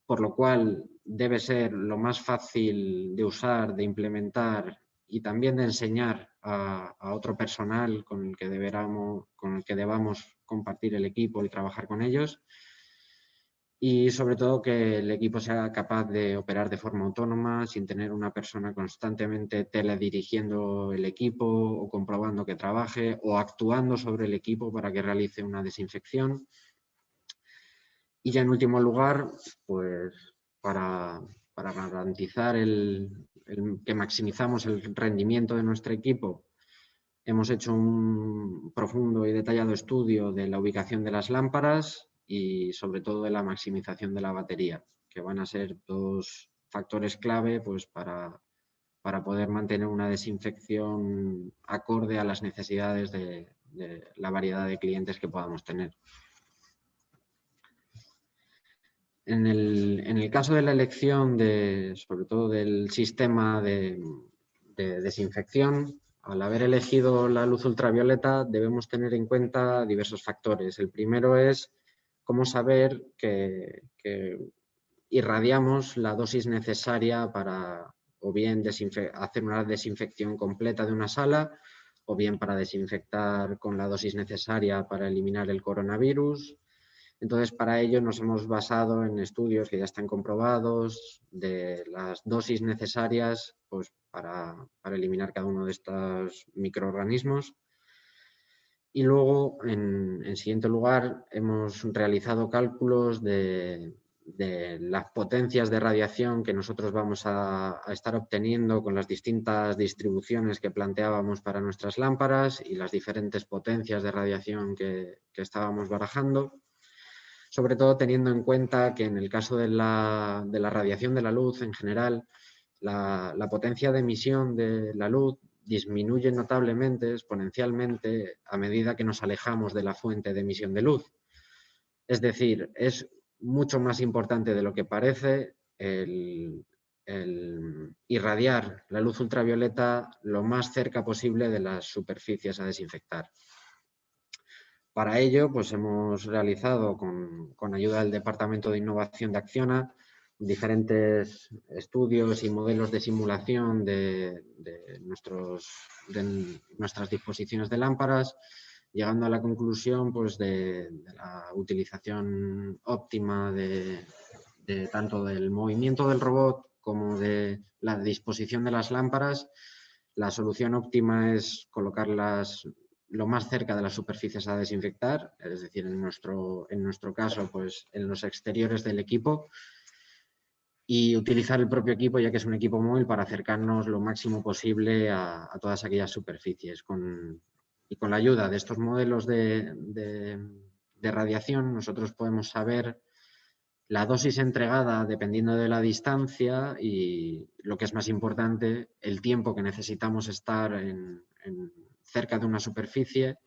por lo cual debe ser lo más fácil de usar, de implementar y también de enseñar a otro personal con el que debamos compartir el equipo y trabajar con ellos. Y sobre todo que el equipo sea capaz de operar de forma autónoma sin tener una persona constantemente teledirigiendo el equipo o comprobando que trabaje o actuando sobre el equipo para que realice una desinfección. Y ya en último lugar, pues para garantizar que maximizamos el rendimiento de nuestro equipo, hemos hecho un profundo y detallado estudio de la ubicación de las lámparas y sobre todo de la maximización de la batería, que van a ser dos factores clave pues, para poder mantener una desinfección acorde a las necesidades de la variedad de clientes que podamos tener. En el caso de la elección, sobre todo del sistema de desinfección, al haber elegido la luz ultravioleta debemos tener en cuenta diversos factores. El primero es cómo saber que irradiamos la dosis necesaria para o bien hacer una desinfección completa de una sala o bien para desinfectar con la dosis necesaria para eliminar el coronavirus. Entonces, para ello nos hemos basado en estudios que ya están comprobados de las dosis necesarias pues, para eliminar cada uno de estos microorganismos. Y luego, en siguiente lugar, hemos realizado cálculos de las potencias de radiación que nosotros vamos a estar obteniendo con las distintas distribuciones que planteábamos para nuestras lámparas y las diferentes potencias de radiación que estábamos barajando. Sobre todo teniendo en cuenta que en el caso de la radiación de la luz en general, la potencia de emisión de la luz disminuye notablemente, exponencialmente, a medida que nos alejamos de la fuente de emisión de luz. Es decir, es mucho más importante de lo que parece el irradiar la luz ultravioleta lo más cerca posible de las superficies a desinfectar. Para ello, pues hemos realizado con ayuda del Departamento de Innovación de Acciona diferentes estudios y modelos de simulación de nuestras disposiciones de lámparas, llegando a la conclusión pues, de la utilización óptima de tanto del movimiento del robot como de la disposición de las lámparas. La solución óptima es colocarlas lo más cerca de las superficies a desinfectar, es decir, en nuestro caso, pues en los exteriores del equipo, y utilizar el propio equipo, ya que es un equipo móvil, para acercarnos lo máximo posible a todas aquellas superficies. Y con la ayuda de estos modelos de radiación, nosotros podemos saber la dosis entregada dependiendo de la distancia y, lo que es más importante, el tiempo que necesitamos estar cerca de una superficie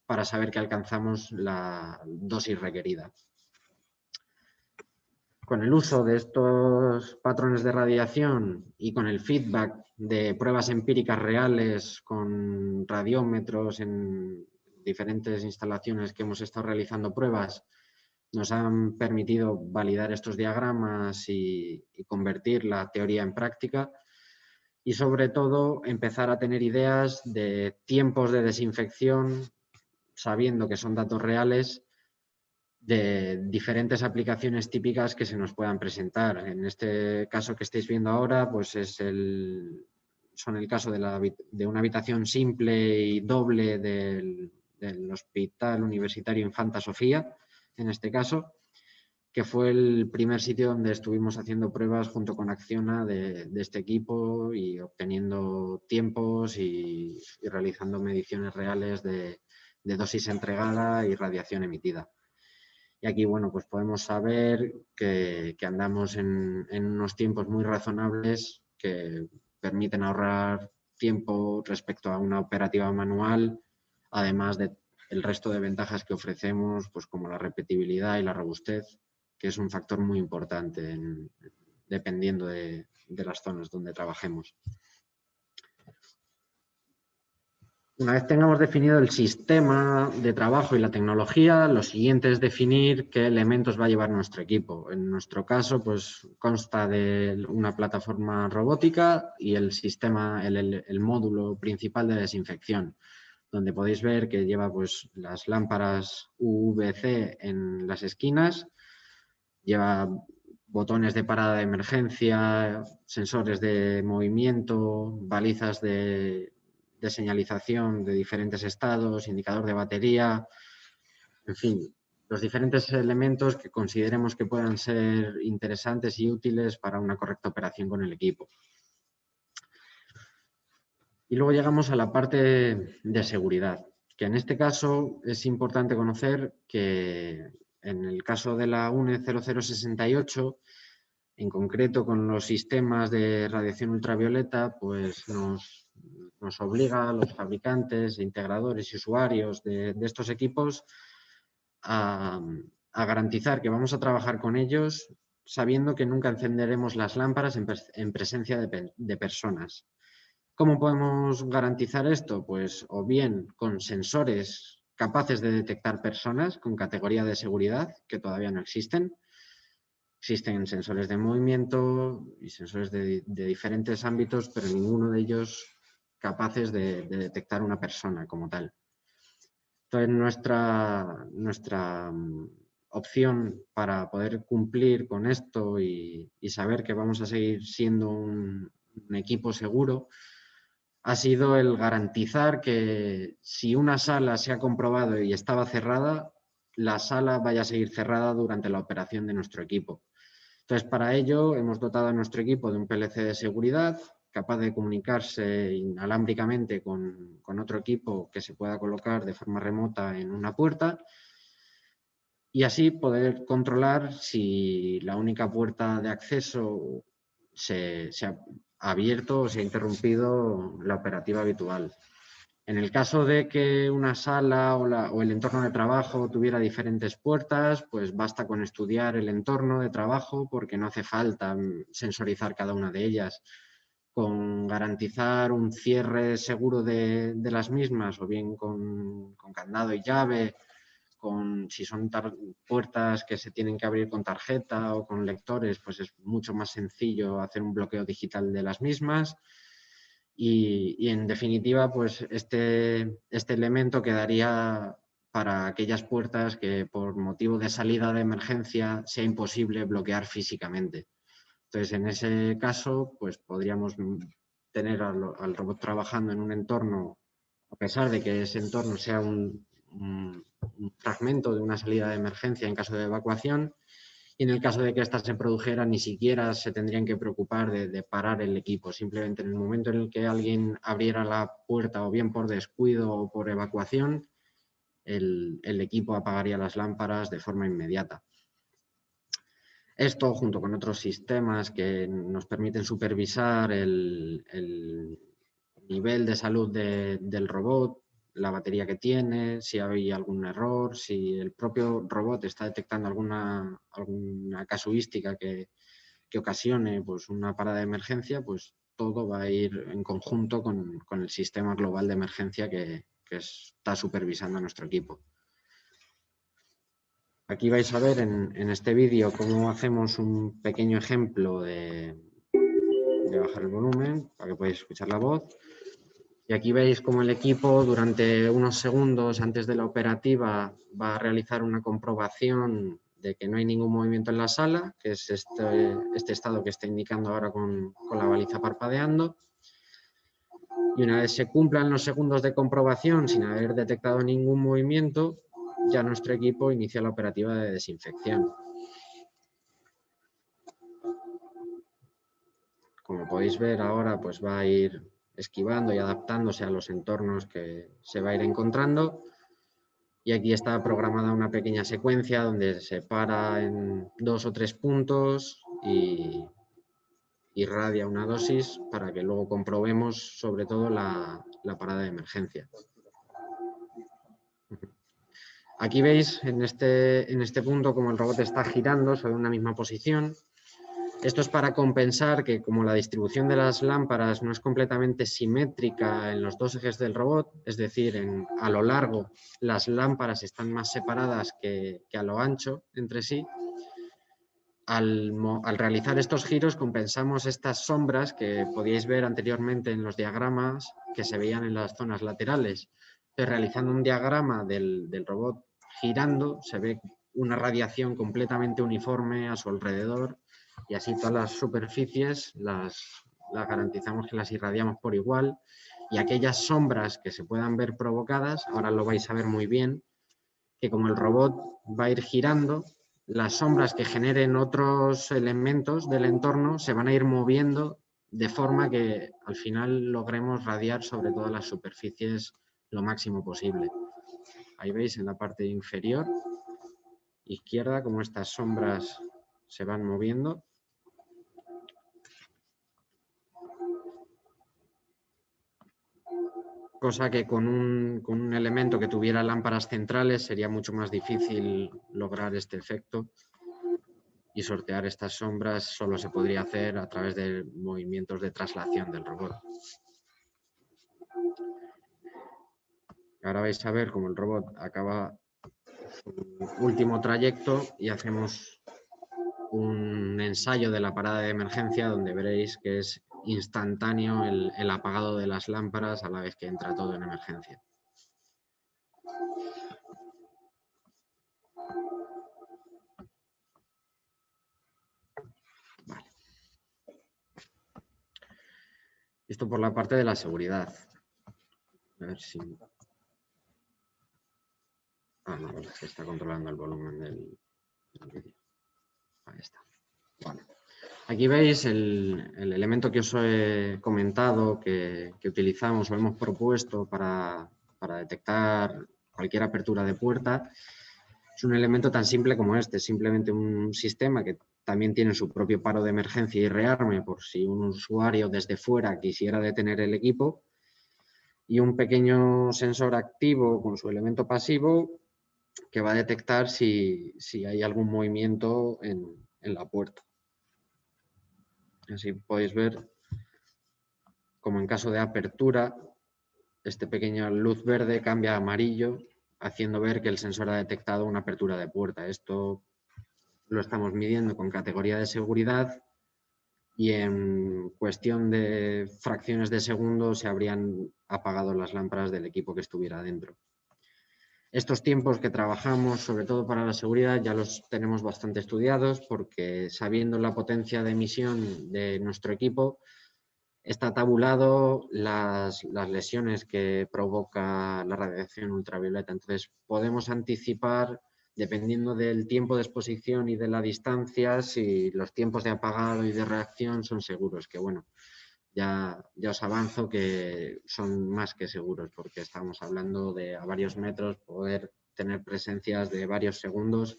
para saber que alcanzamos la dosis requerida. Con el uso de estos patrones de radiación y con el feedback de pruebas empíricas reales con radiómetros en diferentes instalaciones que hemos estado realizando pruebas, nos han permitido validar estos diagramas y convertir la teoría en práctica y, sobre todo, empezar a tener ideas de tiempos de desinfección, sabiendo que son datos reales, de diferentes aplicaciones típicas que se nos puedan presentar. En este caso que estáis viendo ahora, pues son el caso de una habitación simple y doble del Hospital Universitario Infanta Sofía, en este caso, que fue el primer sitio donde estuvimos haciendo pruebas junto con Acciona de este equipo y obteniendo tiempos y realizando mediciones reales de dosis entregada y radiación emitida. Y aquí, bueno, pues podemos saber que andamos en unos tiempos muy razonables que permiten ahorrar tiempo respecto a una operativa manual, además de el resto de ventajas que ofrecemos, pues como la repetibilidad y la robustez, que es un factor muy importante dependiendo de las zonas donde trabajemos. Una vez tengamos definido el sistema de trabajo y la tecnología, lo siguiente es definir qué elementos va a llevar nuestro equipo. En nuestro caso, pues consta de una plataforma robótica y el sistema, el módulo principal de desinfección, donde podéis ver que lleva pues las lámparas UVC en las esquinas, lleva botones de parada de emergencia, sensores de movimiento, balizas de señalización de diferentes estados, indicador de batería, en fin, los diferentes elementos que consideremos que puedan ser interesantes y útiles para una correcta operación con el equipo. Y luego llegamos a la parte de seguridad, que en este caso es importante conocer que en el caso de la UNE 0068, en concreto con los sistemas de radiación ultravioleta, pues nos obliga a los fabricantes, integradores y usuarios de estos equipos a garantizar que vamos a trabajar con ellos sabiendo que nunca encenderemos las lámparas en presencia de personas. ¿Cómo podemos garantizar esto? Pues o bien con sensores capaces de detectar personas con categoría de seguridad, que todavía no existen. Existen sensores de movimiento y sensores de diferentes ámbitos, pero ninguno de ellos capaces de detectar una persona como tal. Entonces, nuestra opción para poder cumplir con esto y saber que vamos a seguir siendo un equipo seguro ha sido el garantizar que si una sala se ha comprobado y estaba cerrada, la sala vaya a seguir cerrada durante la operación de nuestro equipo. Entonces, para ello hemos dotado a nuestro equipo de un PLC de seguridad capaz de comunicarse inalámbricamente con otro equipo que se pueda colocar de forma remota en una puerta y así poder controlar si la única puerta de acceso se ha abierto o se ha interrumpido la operativa habitual. En el caso de que una sala o el entorno de trabajo tuviera diferentes puertas, pues basta con estudiar el entorno de trabajo porque no hace falta sensorizar cada una de ellas. Con garantizar un cierre seguro de las mismas o bien con candado y llave, si son puertas que se tienen que abrir con tarjeta o con lectores, pues es mucho más sencillo hacer un bloqueo digital de las mismas. Y en definitiva, pues este elemento quedaría para aquellas puertas que por motivo de salida de emergencia sea imposible bloquear físicamente. Entonces, en ese caso, pues podríamos tener al robot trabajando en un entorno, a pesar de que ese entorno sea un fragmento de una salida de emergencia en caso de evacuación, y en el caso de que ésta se produjera, ni siquiera se tendrían que preocupar de parar el equipo. Simplemente en el momento en el que alguien abriera la puerta, o bien por descuido o por evacuación, el equipo apagaría las lámparas de forma inmediata. Esto, junto con otros sistemas que nos permiten supervisar el nivel de salud del robot, la batería que tiene, si hay algún error, si el propio robot está detectando alguna casuística que ocasione pues, una parada de emergencia, pues todo va a ir en conjunto con el sistema global de emergencia que está supervisando a nuestro equipo. Aquí vais a ver en este vídeo cómo hacemos un pequeño ejemplo de bajar el volumen para que podáis escuchar la voz. Y aquí veis cómo el equipo durante unos segundos antes de la operativa va a realizar una comprobación de que no hay ningún movimiento en la sala, que es este estado que está indicando ahora con la baliza parpadeando. Y una vez se cumplan los segundos de comprobación sin haber detectado ningún movimiento, ya nuestro equipo inicia la operativa de desinfección. Como podéis ver ahora, pues va a ir esquivando y adaptándose a los entornos que se va a ir encontrando. Y aquí está programada una pequeña secuencia donde se para en 2 o 3 puntos y irradia una dosis para que luego comprobemos sobre todo la parada de emergencia. Aquí veis en este punto como el robot está girando sobre una misma posición. Esto es para compensar que como la distribución de las lámparas no es completamente simétrica en los dos ejes del robot, es decir, a lo largo las lámparas están más separadas que a lo ancho entre sí, al realizar estos giros compensamos estas sombras que podíais ver anteriormente en los diagramas que se veían en las zonas laterales. Entonces, realizando un diagrama del robot girando, se ve una radiación completamente uniforme a su alrededor y así todas las superficies las garantizamos que las irradiamos por igual y aquellas sombras que se puedan ver provocadas, ahora lo vais a ver muy bien, que como el robot va a ir girando, las sombras que generen otros elementos del entorno se van a ir moviendo de forma que al final logremos radiar sobre todas las superficies lo máximo posible. Ahí veis en la parte inferior izquierda cómo estas sombras se van moviendo. Cosa que con un elemento que tuviera lámparas centrales sería mucho más difícil lograr este efecto y sortear estas sombras solo se podría hacer a través de movimientos de traslación del robot. Ahora vais a ver cómo el robot acaba su último trayecto y hacemos un ensayo de la parada de emergencia donde veréis que es instantáneo el apagado de las lámparas a la vez que entra todo en emergencia. Vale. Esto por la parte de la seguridad. A ver si... Ah, no, se está controlando el volumen del vídeo. Ahí está. Vale. Aquí veis el elemento que os he comentado que utilizamos o hemos propuesto para detectar cualquier apertura de puerta. Es un elemento tan simple como este, simplemente un sistema que también tiene su propio paro de emergencia y rearme por si un usuario desde fuera quisiera detener el equipo y un pequeño sensor activo con su elemento pasivo que va a detectar si hay algún movimiento en la puerta. Así podéis ver como en caso de apertura, este pequeño luz verde cambia a amarillo, haciendo ver que el sensor ha detectado una apertura de puerta. Esto lo estamos midiendo con categoría de seguridad y en cuestión de fracciones de segundos se habrían apagado las lámparas del equipo que estuviera dentro. Estos tiempos que trabajamos, sobre todo para la seguridad, ya los tenemos bastante estudiados porque sabiendo la potencia de emisión de nuestro equipo, está tabulado las lesiones que provoca la radiación ultravioleta. Entonces, podemos anticipar, dependiendo del tiempo de exposición y de la distancia, si los tiempos de apagado y de reacción son seguros. Que bueno, ya os avanzo que son más que seguros, porque estamos hablando de a varios metros poder tener presencias de varios segundos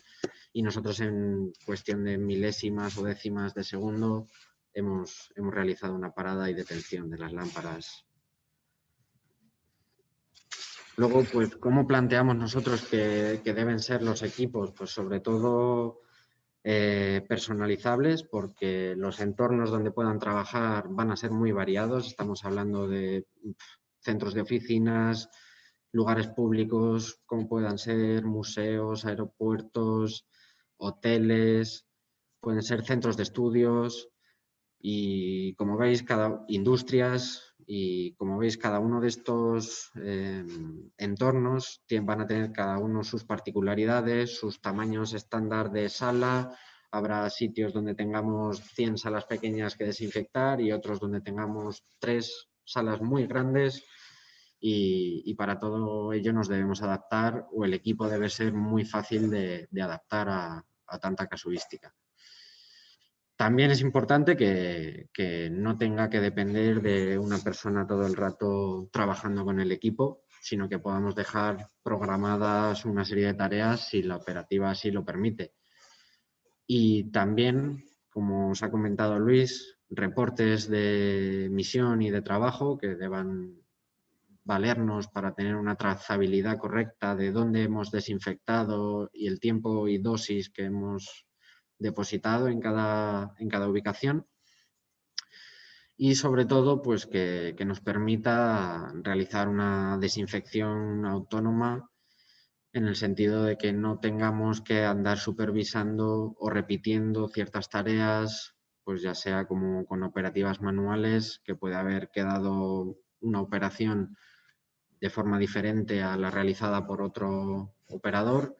y nosotros en cuestión de milésimas o décimas de segundo hemos realizado una parada y detención de las lámparas. Luego, pues, ¿cómo planteamos nosotros que deben ser los equipos? Pues sobre todo personalizables, porque los entornos donde puedan trabajar van a ser muy variados. Estamos hablando de centros de oficinas, lugares públicos, como puedan ser museos, aeropuertos, hoteles, pueden ser centros de estudios y, como veis, industrias, y como veis, cada uno de estos entornos van a tener cada uno sus particularidades, sus tamaños estándar de sala. Habrá sitios donde tengamos 100 salas pequeñas que desinfectar y otros donde tengamos 3 salas muy grandes, y para todo ello nos debemos adaptar, o el equipo debe ser muy fácil de adaptar a tanta casuística. También es importante que no tenga que depender de una persona todo el rato trabajando con el equipo, sino que podamos dejar programadas una serie de tareas si la operativa así lo permite. Y también, como os ha comentado Luis, reportes de misión y de trabajo que deban valernos para tener una trazabilidad correcta de dónde hemos desinfectado y el tiempo y dosis que hemos depositado en cada ubicación, y sobre todo pues que nos permita realizar una desinfección autónoma, en el sentido de que no tengamos que andar supervisando o repitiendo ciertas tareas, pues ya sea como con operativas manuales, que puede haber quedado una operación de forma diferente a la realizada por otro operador.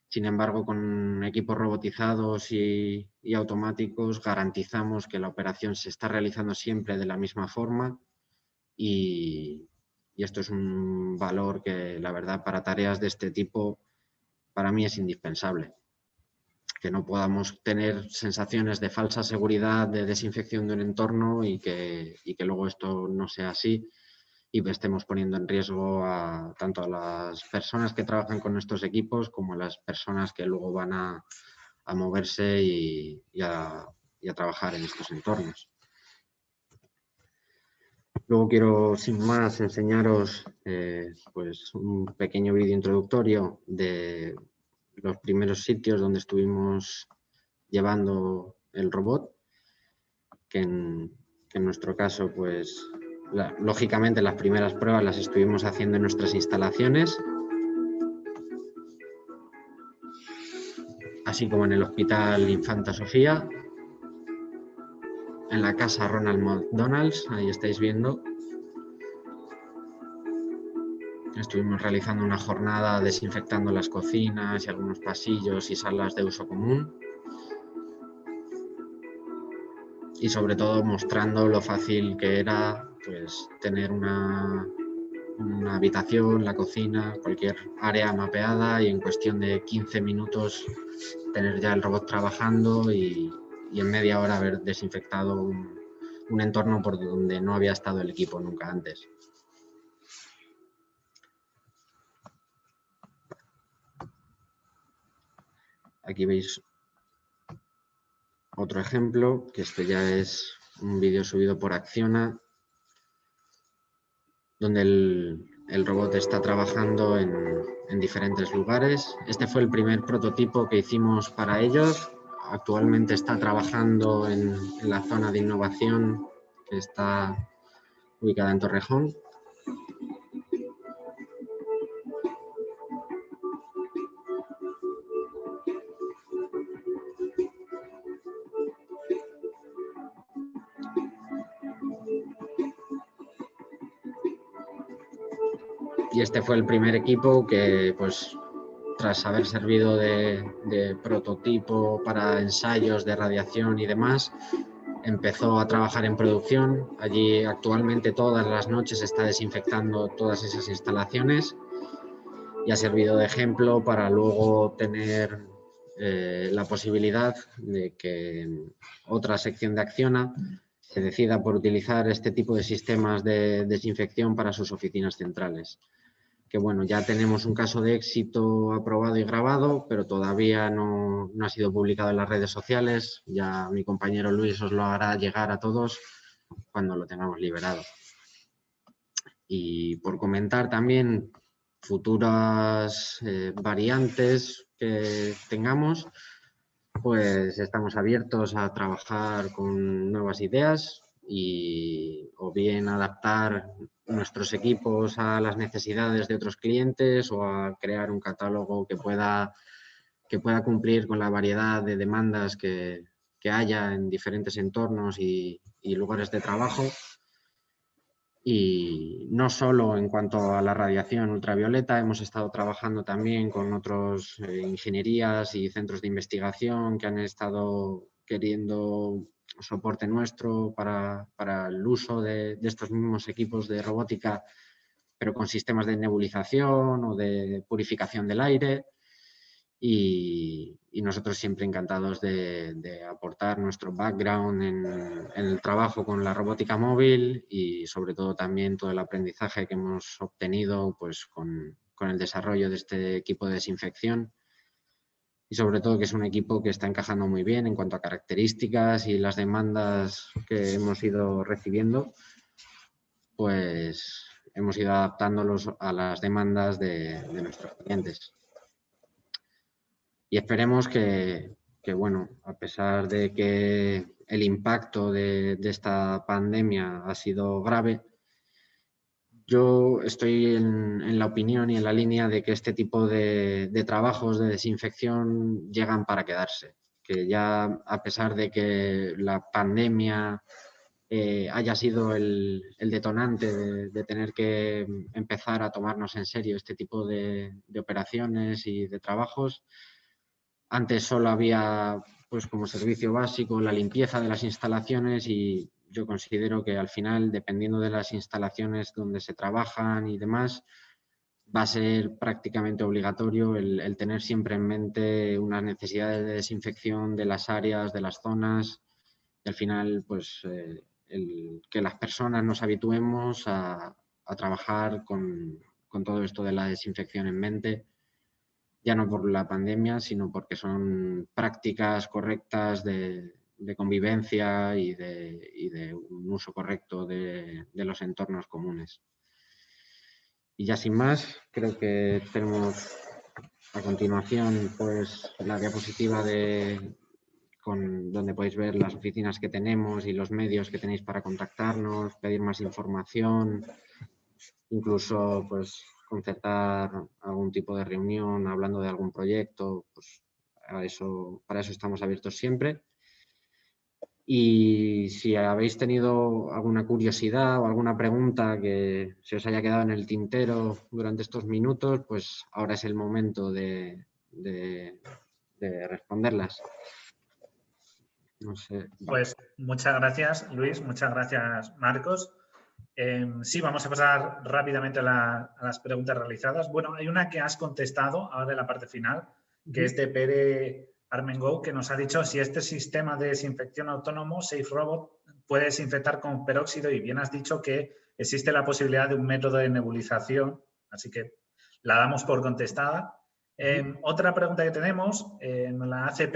Sin embargo, con equipos robotizados y automáticos garantizamos que la operación se está realizando siempre de la misma forma, y esto es un valor que, la verdad, para tareas de este tipo, para mí es indispensable. Que no podamos tener sensaciones de falsa seguridad, de desinfección de un entorno, y que luego esto no sea así, y estemos poniendo en riesgo tanto a las personas que trabajan con nuestros equipos como a las personas que luego van a moverse y a trabajar en estos entornos. Luego quiero, sin más, enseñaros pues un pequeño vídeo introductorio de los primeros sitios donde estuvimos llevando el robot, que en nuestro caso, pues lógicamente las primeras pruebas las estuvimos haciendo en nuestras instalaciones, así como en el Hospital Infanta Sofía, en la casa Ronald McDonald's, ahí estáis viendo. Estuvimos realizando una jornada desinfectando las cocinas y algunos pasillos y salas de uso común, y sobre todo mostrando lo fácil que era pues tener una habitación, la cocina, cualquier área mapeada, y en cuestión de 15 minutos tener ya el robot trabajando, y en media hora haber desinfectado un entorno por donde no había estado el equipo nunca antes. Aquí veis otro ejemplo, que este ya es un vídeo subido por Acciona, donde el robot está trabajando en diferentes lugares. Este fue el primer prototipo que hicimos para ellos. Actualmente está trabajando en la zona de innovación, que está ubicada en Torrejón. Y este fue el primer equipo que, pues, tras haber servido de prototipo para ensayos de radiación y demás, empezó a trabajar en producción. Allí actualmente todas las noches se está desinfectando todas esas instalaciones, y ha servido de ejemplo para luego tener la posibilidad de que otra sección de Acciona se decida por utilizar este tipo de sistemas de desinfección para sus oficinas centrales. Que bueno, ya tenemos un caso de éxito aprobado y grabado, pero todavía no ha sido publicado en las redes sociales. Ya mi compañero Luis os lo hará llegar a todos cuando lo tengamos liberado. Y por comentar también futuras variantes que tengamos, pues estamos abiertos a trabajar con nuevas ideas o bien adaptar nuestros equipos a las necesidades de otros clientes o a crear un catálogo que pueda cumplir con la variedad de demandas que haya en diferentes entornos y lugares de trabajo. Y no solo en cuanto a la radiación ultravioleta, hemos estado trabajando también con otras ingenierías y centros de investigación que han estado queriendo soporte nuestro para el uso de estos mismos equipos de robótica, pero con sistemas de nebulización o de purificación del aire. Y nosotros siempre encantados de aportar nuestro background en el trabajo con la robótica móvil y sobre todo también todo el aprendizaje que hemos obtenido pues, con el desarrollo de este equipo de desinfección y sobre todo que es un equipo que está encajando muy bien en cuanto a características y las demandas que hemos ido recibiendo, pues hemos ido adaptándolos a las demandas de nuestros clientes. Y esperemos que, bueno, a pesar de que el impacto de esta pandemia ha sido grave, yo estoy en la opinión y en la línea de que este tipo de trabajos de desinfección llegan para quedarse. Que ya a pesar de que la pandemia haya sido el detonante de tener que empezar a tomarnos en serio este tipo de operaciones y de trabajos, antes solo había, pues como servicio básico, la limpieza de las instalaciones y yo considero que al final, dependiendo de las instalaciones donde se trabajan y demás, va a ser prácticamente obligatorio el tener siempre en mente unas necesidades de desinfección de las áreas, de las zonas y al final, pues que las personas nos habituemos a trabajar con todo esto de la desinfección en mente, ya no por la pandemia, sino porque son prácticas correctas de convivencia y de un uso correcto de los entornos comunes. Y ya sin más, creo que tenemos a continuación pues la diapositiva donde podéis ver las oficinas que tenemos y los medios que tenéis para contactarnos, pedir más información, incluso pues concertar algún tipo de reunión hablando de algún proyecto, pues para eso estamos abiertos siempre. Y si habéis tenido alguna curiosidad o alguna pregunta que se os haya quedado en el tintero durante estos minutos, pues ahora es el momento de responderlas. No sé. Pues muchas gracias, Luis. Muchas gracias, Marcos. Sí, vamos a pasar rápidamente a las preguntas realizadas. Bueno, hay una que has contestado ahora en la parte final, que es de Pere Armengou, que nos ha dicho si este sistema de desinfección autónomo, Safe Robot, puede desinfectar con peróxido y bien has dicho que existe la posibilidad de un método de nebulización, así que la damos por contestada. Otra pregunta que tenemos nos la hace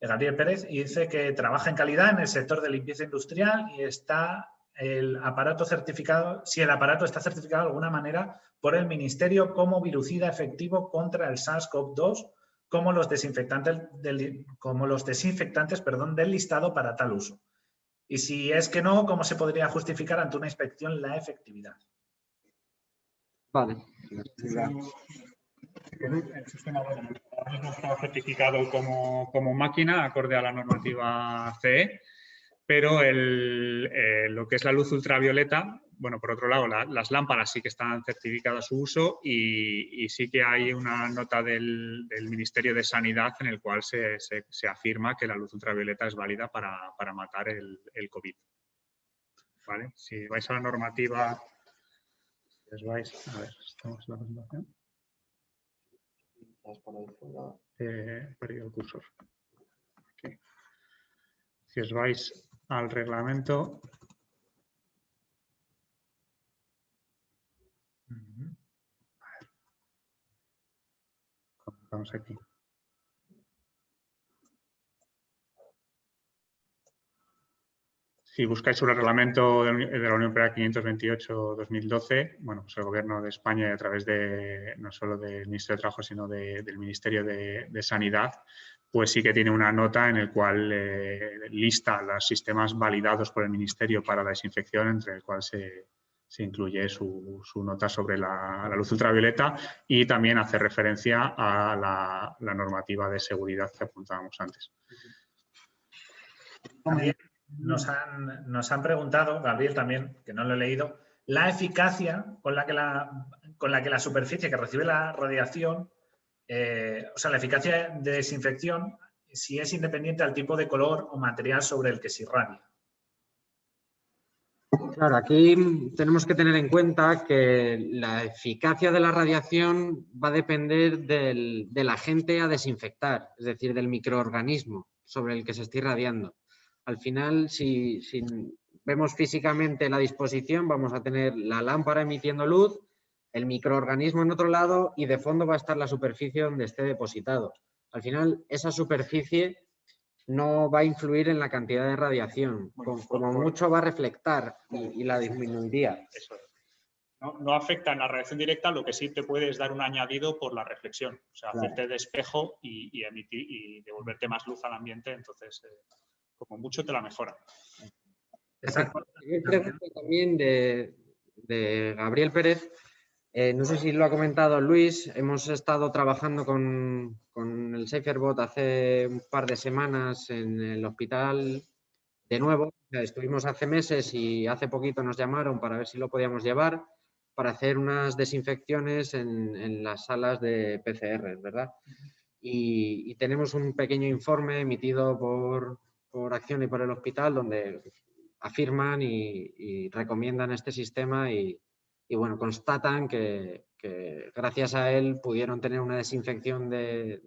Gabriel Pérez, y dice que trabaja en calidad en el sector de limpieza industrial y está el aparato certificado, si el aparato está certificado de alguna manera por el Ministerio como virucida efectivo contra el SARS-CoV-2, como los desinfectantes del listado para tal uso. Y si es que no, ¿cómo se podría justificar ante una inspección la efectividad? Vale. El sistema no está certificado como máquina acorde a la normativa CE, pero lo que es la luz ultravioleta, bueno, por otro lado, las lámparas sí que están certificadas su uso y sí que hay una nota del Ministerio de Sanidad en el cual se afirma que la luz ultravioleta es válida para matar el COVID. ¿Vale? Si vais a la normativa, a ver, estamos en la presentación. He perdido el cursor. Aquí. Si os vais al reglamento, vamos aquí. Si buscáis sobre el reglamento de la Unión Europea 528-2012, bueno, pues el Gobierno de España, a través de no solo del Ministerio de Trabajo, sino del Ministerio de Sanidad, pues sí que tiene una nota en el cual lista los sistemas validados por el Ministerio para la desinfección, entre el cual se incluye su nota sobre la luz ultravioleta, y también hace referencia a la normativa de seguridad que apuntábamos antes. También nos han preguntado, Gabriel también, que no lo he leído, la eficacia con la que la superficie que recibe la radiación, o sea, la eficacia de desinfección, si es independiente al tipo de color o material sobre el que se irradia. Claro, aquí tenemos que tener en cuenta que la eficacia de la radiación va a depender del agente a desinfectar, es decir, del microorganismo sobre el que se esté irradiando. Al final, si vemos físicamente la disposición, vamos a tener la lámpara emitiendo luz, el microorganismo en otro lado y de fondo va a estar la superficie donde esté depositado. Al final, esa superficie no va a influir en la cantidad de radiación, como mucho va a reflectar y la disminuiría. Eso es. No afecta en la radiación directa, lo que sí te puede es dar un añadido por la reflexión, o sea, hacerte de espejo y emitir y devolverte más luz al ambiente, entonces como mucho te la mejora. Exacto. Hay pregunta también de Gabriel Pérez. No sé si lo ha comentado Luis, hemos estado trabajando con el SaferBot hace un par de semanas en el hospital de nuevo. Estuvimos hace meses y hace poquito nos llamaron para ver si lo podíamos llevar para hacer unas desinfecciones en las salas de PCR, ¿verdad? Y tenemos un pequeño informe emitido por Acción y por el hospital donde afirman y recomiendan este sistema y bueno, constatan que gracias a él pudieron tener una desinfección de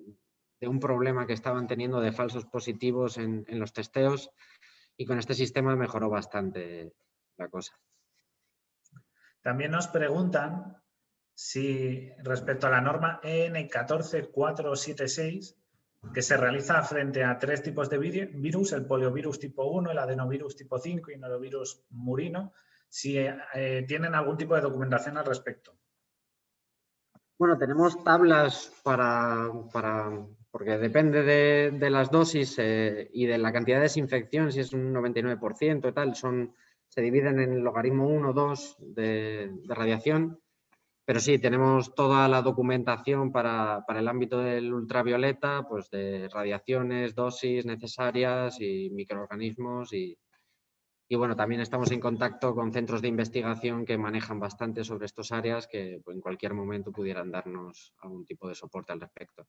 un problema que estaban teniendo de falsos positivos en los testeos, y con este sistema mejoró bastante la cosa. También nos preguntan si respecto a la norma EN 14476, que se realiza frente a 3 tipos de virus, el poliovirus tipo 1, el adenovirus tipo 5 y el norovirus murino, si tienen algún tipo de documentación al respecto. Bueno, tenemos tablas porque depende de las dosis y de la cantidad de desinfección, si es un 99% y tal, se dividen en logaritmo 1 2 de radiación. Pero sí, tenemos toda la documentación para el ámbito del ultravioleta, pues de radiaciones, dosis necesarias y microorganismos. Y bueno, también estamos en contacto con centros de investigación que manejan bastante sobre estas áreas, que en cualquier momento pudieran darnos algún tipo de soporte al respecto.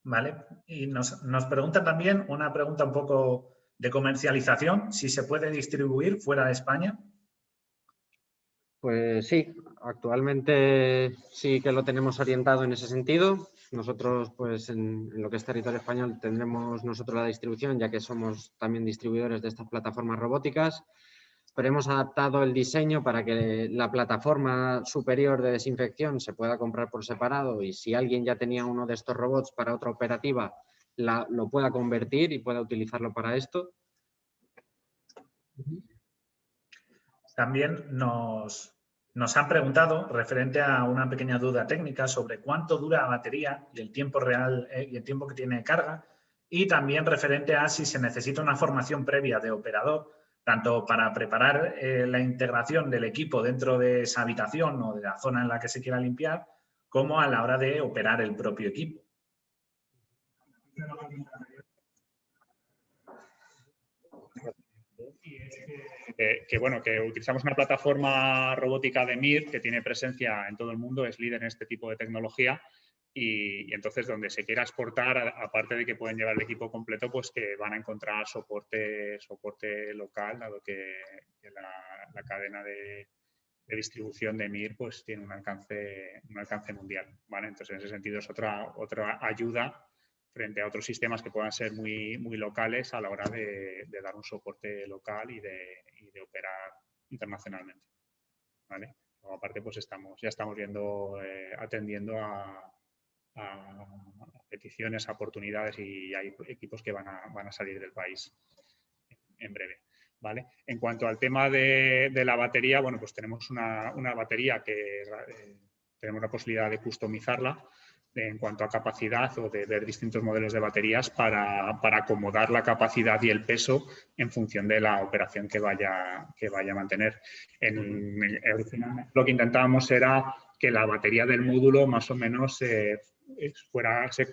Vale, y nos preguntan también una pregunta un poco de comercialización, si se puede distribuir fuera de España. Pues sí, actualmente sí que lo tenemos orientado en ese sentido. Nosotros, pues en lo que es territorio español, tendremos nosotros la distribución, ya que somos también distribuidores de estas plataformas robóticas, pero hemos adaptado el diseño para que la plataforma superior de desinfección se pueda comprar por separado, y si alguien ya tenía uno de estos robots para otra operativa, lo pueda convertir y pueda utilizarlo para esto. También nos han preguntado, referente a una pequeña duda técnica, sobre cuánto dura la batería y el tiempo real y el tiempo que tiene de carga, y también referente a si se necesita una formación previa de operador, tanto para preparar la integración del equipo dentro de esa habitación o de la zona en la que se quiera limpiar, como a la hora de operar el propio equipo. Que utilizamos una plataforma robótica de MIR que tiene presencia en todo el mundo, es líder en este tipo de tecnología, y entonces donde se quiera exportar, aparte de que pueden llevar el equipo completo, pues que van a encontrar soporte local, dado que la cadena de distribución de MIR pues tiene un alcance mundial, ¿vale? Entonces, en ese sentido es otra ayuda frente a otros sistemas que puedan ser muy locales a la hora de dar un soporte local y de operar internacionalmente, ¿vale? Luego, aparte, pues ya estamos viendo, atendiendo a peticiones, a oportunidades, y hay equipos que van a salir del país en breve. ¿vale? En cuanto al tema de la batería, bueno, pues tenemos una batería que tenemos la posibilidad de customizarla en cuanto a capacidad o de ver distintos modelos de baterías para acomodar la capacidad y el peso en función de la operación que vaya a mantener. Originalmente lo que intentábamos era que la batería del módulo más o menos se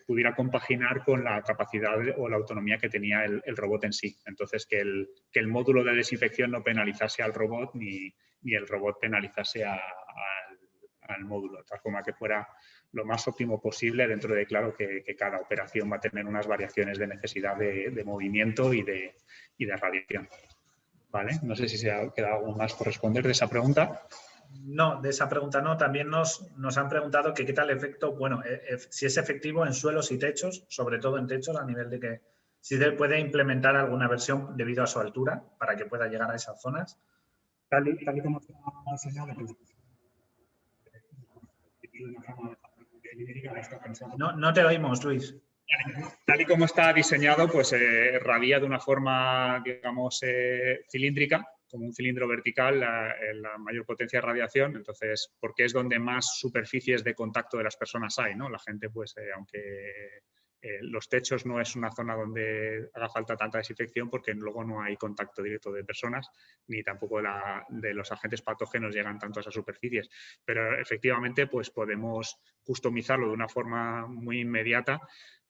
pudiera compaginar con la capacidad o la autonomía que tenía el robot en sí. Entonces, que el módulo de desinfección no penalizase al robot ni el robot penalizase al módulo, de tal forma que fuera lo más óptimo posible dentro de, claro, que cada operación va a tener unas variaciones de necesidad de movimiento y de radiación. ¿Vale? No sé si se ha quedado algo más por responder de esa pregunta. No, de esa pregunta no. También nos han preguntado que qué tal el efecto, bueno, si es efectivo en suelos y techos, sobre todo en techos, a nivel de que si se puede implementar alguna versión debido a su altura para que pueda llegar a esas zonas. Tal y como se ha enseñado, No te oímos, Luis. Tal y como está diseñado, pues radia de una forma, digamos, cilíndrica, como un cilindro vertical, la mayor potencia de radiación. Entonces, porque es donde más superficies de contacto de las personas hay, ¿no? La gente, pues, aunque los techos no es una zona donde haga falta tanta desinfección, porque luego no hay contacto directo de personas, ni tampoco de los agentes patógenos llegan tanto a esas superficies. Pero efectivamente, pues podemos customizarlo de una forma muy inmediata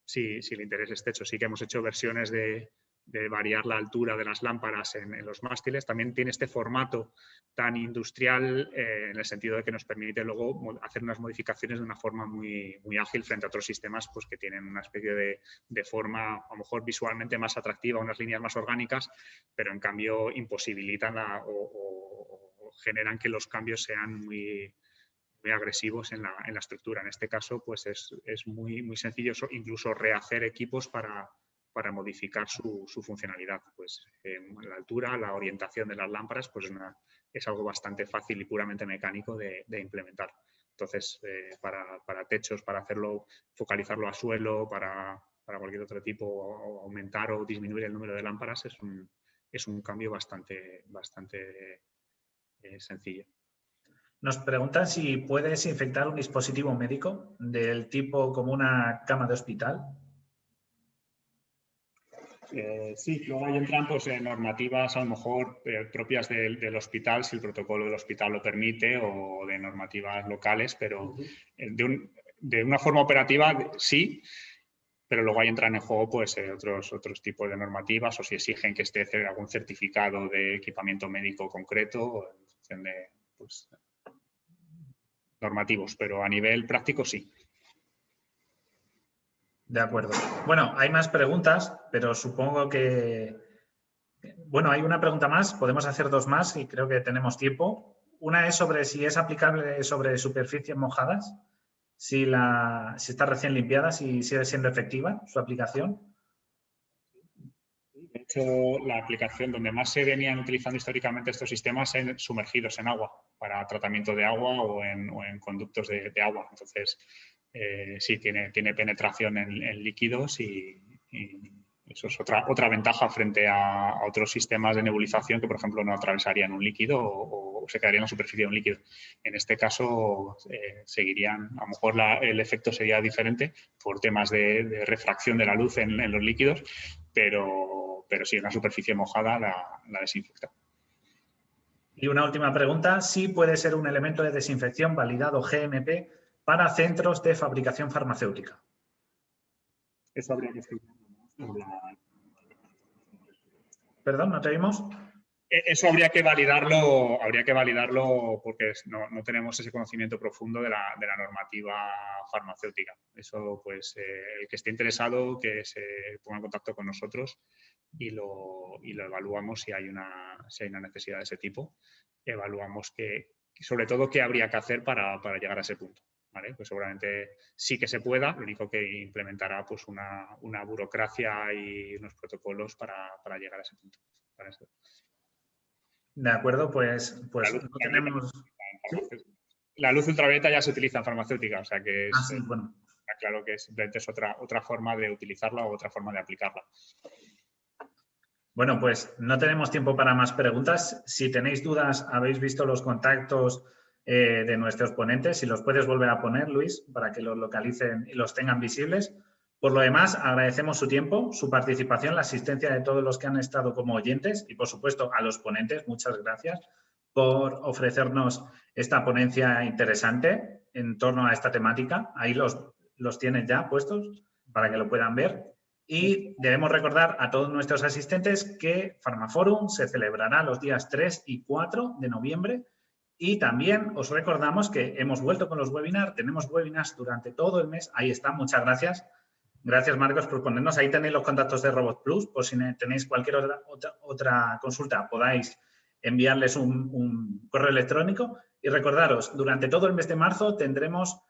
si el interés es techo. Sí que hemos hecho versiones de variar la altura de las lámparas en los mástiles. También tiene este formato tan industrial en el sentido de que nos permite luego hacer unas modificaciones de una forma muy, muy ágil frente a otros sistemas pues, que tienen una especie de forma a lo mejor visualmente más atractiva, unas líneas más orgánicas, pero en cambio imposibilitan o generan que los cambios sean muy agresivos en la estructura. En este caso, pues es muy, muy sencillo incluso rehacer equipos para modificar su funcionalidad. Pues la altura, la orientación de las lámparas, pues es algo bastante fácil y puramente mecánico de implementar. Entonces, para techos, para focalizarlo a suelo, para cualquier otro tipo, o aumentar o disminuir el número de lámparas, es un cambio bastante sencillo. Nos preguntan si puedes desinfectar un dispositivo médico del tipo como una cama de hospital. Sí, luego ahí entran pues, normativas a lo mejor propias del hospital, si el protocolo del hospital lo permite, o de normativas locales, pero de una forma operativa sí, pero luego ahí entran en juego pues, otros tipos de normativas, o si exigen que esté algún certificado de equipamiento médico concreto, en función de pues, normativos, pero a nivel práctico sí. De acuerdo. Bueno, hay más preguntas, pero supongo que... Bueno, hay una pregunta más, podemos hacer dos más y creo que tenemos tiempo. Una es sobre si es aplicable sobre superficies mojadas, si está recién limpiada, si sigue siendo efectiva su aplicación. De hecho, la aplicación donde más se venían utilizando históricamente estos sistemas es sumergidos en agua, para tratamiento de agua o en conductos de agua. Entonces, sí, tiene penetración en líquidos y eso es otra ventaja frente a otros sistemas de nebulización que, por ejemplo, no atravesarían un líquido o se quedarían en la superficie de un líquido. En este caso, seguirían, a lo mejor el efecto sería diferente por temas de refracción de la luz en los líquidos, pero sí, una superficie mojada la desinfecta. Y una última pregunta, ¿sí puede ser un elemento de desinfección validado GMP para centros de fabricación farmacéutica? Eso habría que estudiar. Perdón, ¿no te oímos? Eso habría que validarlo porque no tenemos ese conocimiento profundo de la normativa farmacéutica. Eso, pues, el que esté interesado, que se ponga en contacto con nosotros y lo evaluamos si hay una necesidad de ese tipo. Evaluamos sobre todo qué habría que hacer para llegar a ese punto. ¿Vale? Pues seguramente sí que se pueda, lo único que implementará pues, una burocracia y unos protocolos para llegar a ese punto. Para eso. De acuerdo, pues no tenemos... ¿Sí? La luz ultravioleta ya se utiliza en farmacéutica, o sea que sí, bueno. está claro que simplemente es otra forma de utilizarla o otra forma de aplicarla. Bueno, pues no tenemos tiempo para más preguntas. Si tenéis dudas, habéis visto los contactos de nuestros ponentes. Si los puedes volver a poner, Luis, para que los localicen y los tengan visibles. Por lo demás, agradecemos su tiempo, su participación, la asistencia de todos los que han estado como oyentes y, por supuesto, a los ponentes. Muchas gracias por ofrecernos esta ponencia interesante en torno a esta temática. Ahí los tienen ya puestos para que lo puedan ver. Y debemos recordar a todos nuestros asistentes que Pharmaforum se celebrará los días 3 y 4 de noviembre. Y también os recordamos que hemos vuelto con los webinars. Tenemos webinars durante todo el mes. Ahí están. Muchas gracias. Gracias, Marcos, por ponernos. Ahí tenéis los contactos de Robot Plus. Por si tenéis cualquier otra consulta, podáis enviarles un correo electrónico. Y recordaros, durante todo el mes de marzo tendremos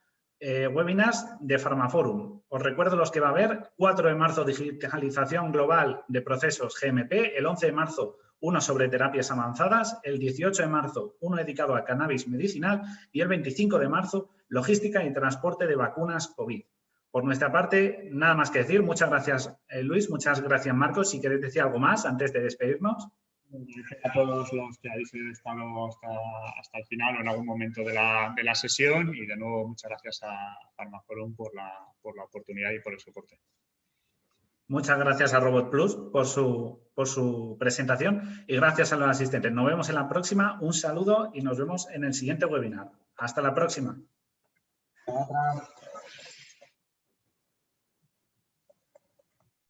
webinars de Pharmaforum. Os recuerdo los que va a haber. 4 de marzo, digitalización global de procesos GMP. El 11 de marzo, uno sobre terapias avanzadas. El 18 de marzo, uno dedicado a cannabis medicinal. Y el 25 de marzo, logística y transporte de vacunas COVID. Por nuestra parte, nada más que decir. Muchas gracias, Luis. Muchas gracias, Marcos. Si queréis decir algo más antes de despedirnos. A todos los que habéis estado hasta el final o en algún momento de la sesión y de nuevo muchas gracias a Pharmaforum por la oportunidad y por el soporte. Muchas gracias a Robot Plus por su presentación y gracias a los asistentes. Nos vemos en la próxima. Un saludo y nos vemos en el siguiente webinar. Hasta la próxima.